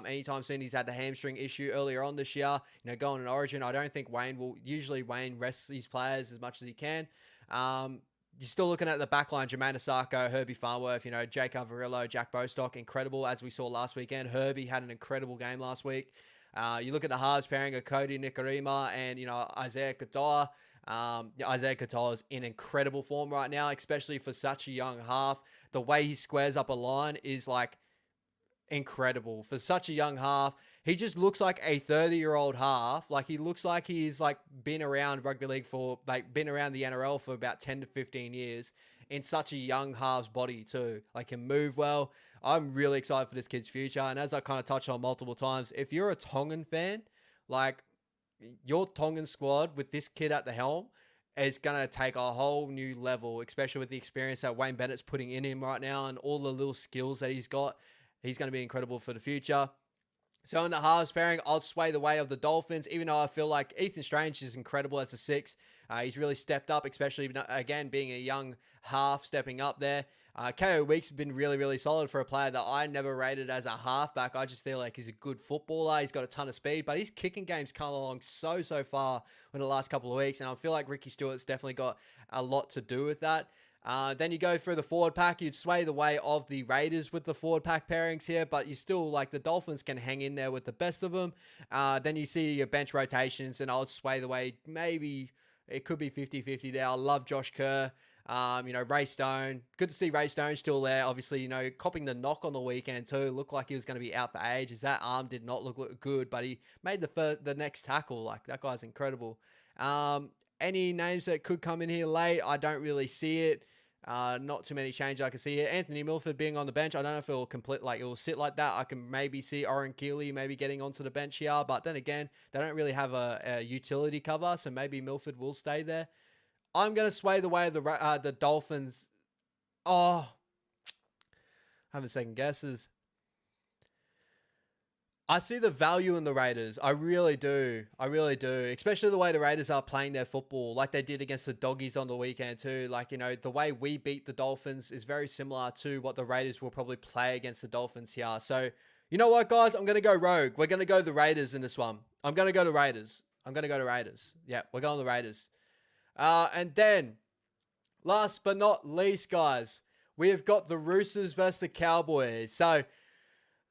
anytime soon. He's had the hamstring issue earlier on this year. Going in Origin, I don't think Wayne rests these players as much as he can. You're still looking at the backline, Jermaine Asako, Herbie Farnworth, Jake Avarillo, Jack Bostock, incredible as we saw last weekend. Herbie had an incredible game last week. You look at the halves pairing of Cody Nikarima and, Isaiah Katoa. Isaiah Katoa is in incredible form right now, especially for such a young half. The way he squares up a line is incredible for such a young half. He just looks like a 30-year-old half. He looks like he's been around rugby league for been around the NRL for about 10 to 15 years in such a young half's body too. Can move well. I'm really excited for this kid's future. And as I kind of touched on multiple times, if you're a Tongan fan, your Tongan squad with this kid at the helm is going to take a whole new level, especially with the experience that Wayne Bennett's putting in him right now and all the little skills that he's got. He's going to be incredible for the future. So in the halves pairing, I'll sway the way of the Dolphins, even though I feel like Ethan Strange is incredible as a 6. He's really stepped up, especially, again, being a young half, stepping up there. KO Weeks has been really, really solid for a player that I never rated as a halfback. I just feel like he's a good footballer. He's got a ton of speed, but his kicking game's come along so far in the last couple of weeks, and I feel like Ricky Stewart's definitely got a lot to do with that. Then you go through the forward pack. You'd sway the way of the Raiders with the forward pack pairings here, but you still, the Dolphins can hang in there with the best of them. Then you see your bench rotations, and I'll sway the way. Maybe it could be 50-50 there. I love Josh Kerr. Ray Stone. Good to see Ray Stone still there. Obviously, copping the knock on the weekend too. Looked like he was going to be out for ages. That arm did not look good, but he made the next tackle. That guy's incredible. Any names that could come in here late? I don't really see it. Not too many changes I can see here. Anthony Milford being on the bench. I don't know if it will sit like that. I can maybe see Oren Keeley maybe getting onto the bench here, but then again, they don't really have a utility cover, so maybe Milford will stay there. I'm gonna sway the way of the Dolphins. Oh, having second guesses. I see the value in the Raiders. I really do. I really do. Especially the way the Raiders are playing their football, like they did against the Doggies on the weekend too. Like, the way we beat the Dolphins is very similar to what the Raiders will probably play against the Dolphins here. So, you know what, guys? I'm going to go rogue. We're going to go the Raiders in this one. I'm going to go to Raiders. Yeah, we're going the Raiders. And then, last but not least, guys, we have got the Roosters versus the Cowboys. So,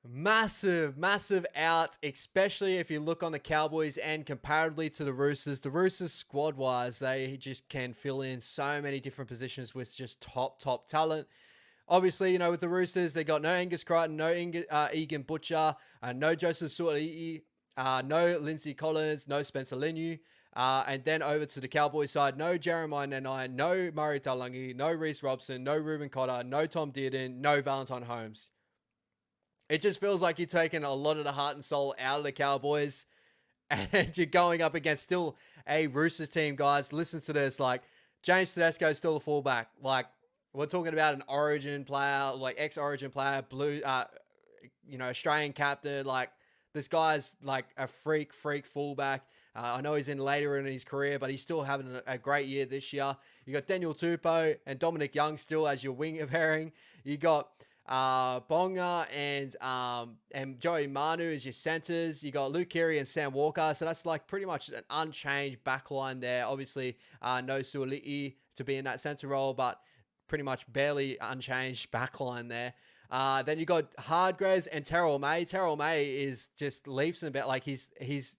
massive out, especially if you look on the Cowboys and comparatively to the Roosters. The Roosters, squad-wise, they just can fill in so many different positions with just top talent. Obviously, with the Roosters, they got no Angus Crichton, no Egan Butcher, no Joseph Suaalii, no Lindsay Collins, no Spencer Leniu. And then over to the Cowboys side, no Jeremiah Nanai, no Murray Taulagi, no Reece Robson, no Ruben Cotter, no Tom Dearden, no Valentine Holmes. It just feels like you're taking a lot of the heart and soul out of the Cowboys and you're going up against still a Roosters team, guys. Listen to this. Like, James Tedesco is still a fullback. Like, we're talking about an Origin player, like ex-Origin player, Australian captain. Like, this guy's like a freak fullback. I know he's in later in his career, but he's still having a great year this year. You got Daniel Tupou and Dominic Young still as your wing pairing. You got Bonga and Joey Manu as your centers. You got Luke Keary and Sam Walker, so that's like pretty much an unchanged backline there. Obviously, no Suaalii to be in that center role, but pretty much barely unchanged backline there. Then you got Hardgraves and Terrell May. Terrell May is just leaps and bounds. Like his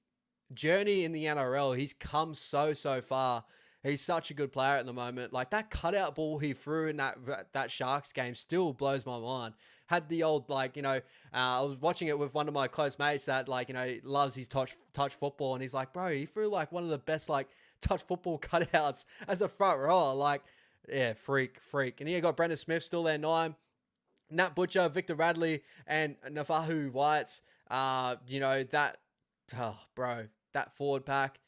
journey in the NRL, he's come so far. He's such a good player at the moment. Like, that cutout ball he threw in that Sharks game still blows my mind. Had the old, I was watching it with one of my close mates that, loves his touch football. And he's like, bro, he threw, one of the best, touch football cutouts as a front rower. Like, yeah, freak. And you got Brendan Smith still there, 9. Nat Butcher, Victor Radley, and Nafahu Whites. That forward pack.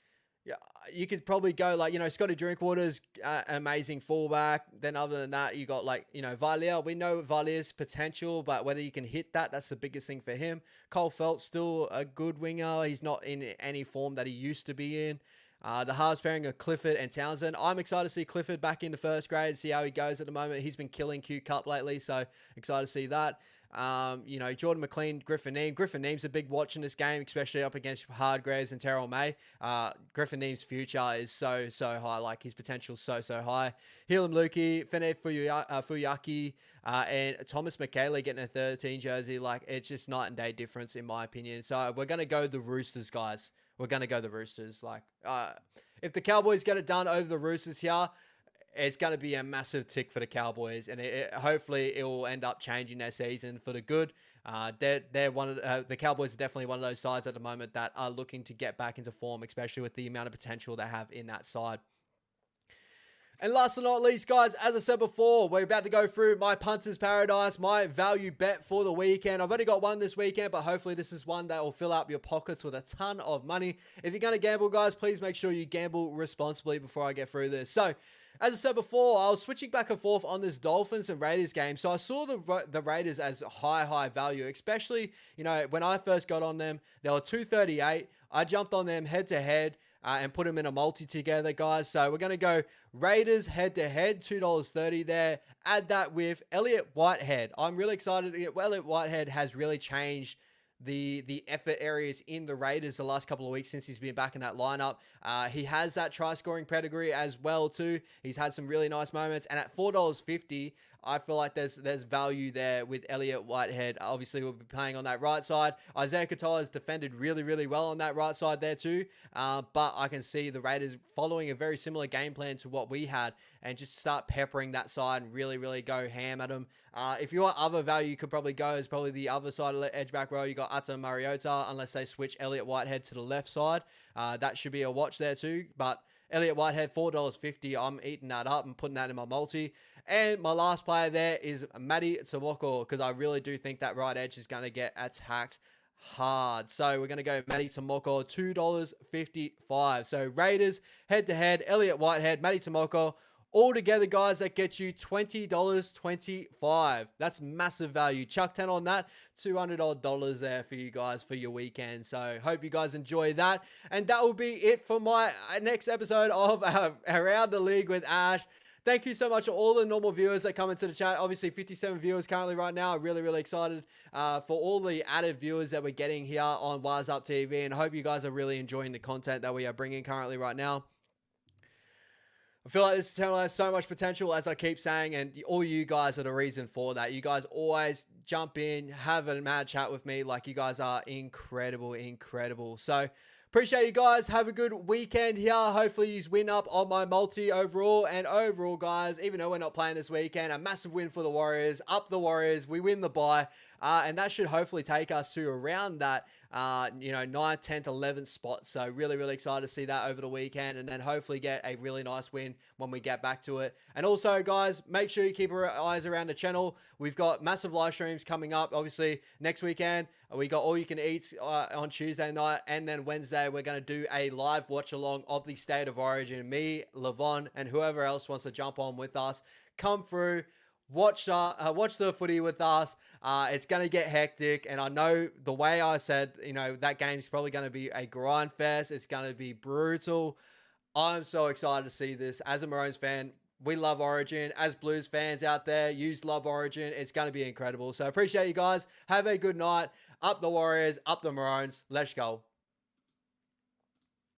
Yeah, you could probably go Scotty Drinkwater's amazing fullback. Then other than that, you got Valia. We know Valia's potential, but whether you can hit that's the biggest thing for him. Cole Felt's still a good winger. He's not in any form that he used to be in. The halves pairing of Clifford and Townsend. I'm excited to see Clifford back into first grade, see how he goes at the moment. He's been killing Q Cup lately, so excited to see that. Jordan McLean, Griffin Neame. Griffin Neame's a big watch in this game, especially up against Hardgraves and Terrell May. Griffin Neame's future is so high, like his potential so high. Helam Lukey, Fene Fuyaki, and Thomas McKaylee getting a 13 jersey. Like, it's just night and day difference in my opinion. So we're going to go the Roosters, guys. We're going to go the Roosters. If the Cowboys get it done over the Roosters here, it's going to be a massive tick for the Cowboys, and hopefully it will end up changing their season for the good. They're one of the Cowboys are definitely one of those sides at the moment that are looking to get back into form, especially with the amount of potential they have in that side. And last but not least, guys, as I said before, we're about to go through my Punter's Paradise, my value bet for the weekend. I've only got one this weekend, but hopefully this is one that will fill up your pockets with a ton of money. If you're going to gamble, guys, please make sure you gamble responsibly before I get through this. So, as I said before, I was switching back and forth on this Dolphins and Raiders game. So I saw the Raiders as high value, especially, when I first got on them, they were $2.38. I jumped on them head to head and put them in a multi together, guys. So we're going to go Raiders head to head, $2.30 there. Add that with Elliott Whitehead. I'm really excited. Elliott Whitehead has really changed the effort areas in the Raiders the last couple of weeks since he's been back in that lineup. He has that try scoring pedigree as well too. He's had some really nice moments, and at $4.50, I feel like there's value there with Elliott Whitehead. Obviously, we'll be playing on that right side. Isaiah Katoa has defended really well on that right side there too. But I can see the Raiders following a very similar game plan to what we had and just start peppering that side and really go ham at them. If you want other value, you could probably go as probably the other side of the edge back row. You got Ata Mariota, unless they switch Elliott Whitehead to the left side. That should be a watch there too. But Elliot Whitehead, $4.50. I'm eating that up and putting that in my multi. And my last player there is Matty Tomoko, because I really do think that right edge is going to get attacked hard. So we're going to go Matty Tomoko, $2.55. So Raiders head-to-head, Elliot Whitehead, Matty Tomoko. All together, guys, that gets you $20.25. That's massive value. Chuck 10 on that. $200 there for you guys for your weekend. So hope you guys enjoy that. And that will be it for my next episode of Around the League with Ash. Thank you so much to all the normal viewers that come into the chat. Obviously, 57 viewers currently right now. Really, really excited for all the added viewers that we're getting here on Wahs Up TV. And I hope you guys are really enjoying the content that we are bringing currently right now. I feel like this channel has so much potential, as I keep saying, and all you guys are the reason for that. You guys always jump in, have a mad chat with me. Like, you guys are incredible, incredible. So, appreciate you guys. Have a good weekend here. Hopefully, you win up on my multi overall. And overall, guys, even though we're not playing this weekend, a massive win for the Warriors. Up the Warriors. We win the bye. And that should hopefully take us to around that, 9th, 10th, 11th spot. So really, really excited to see that over the weekend, and then hopefully get a really nice win when we get back to it. And also, guys, make sure you keep your eyes around the channel. We've got massive live streams coming up. Obviously, next weekend, we got All You Can Eat on Tuesday night, and then Wednesday, we're going to do a live watch along of the State of Origin. Me, Levon, and whoever else wants to jump on with us, come through. Watch the footy with us. It's going to get hectic, and I know the way I said, that game's probably going to be a grind fest. It's going to be brutal. I'm so excited to see this. As a Maroons fan, we love Origin. As Blues fans out there, you love Origin. It's going to be incredible. So appreciate you guys. Have a good night. Up the Warriors, up the Maroons. Let's go.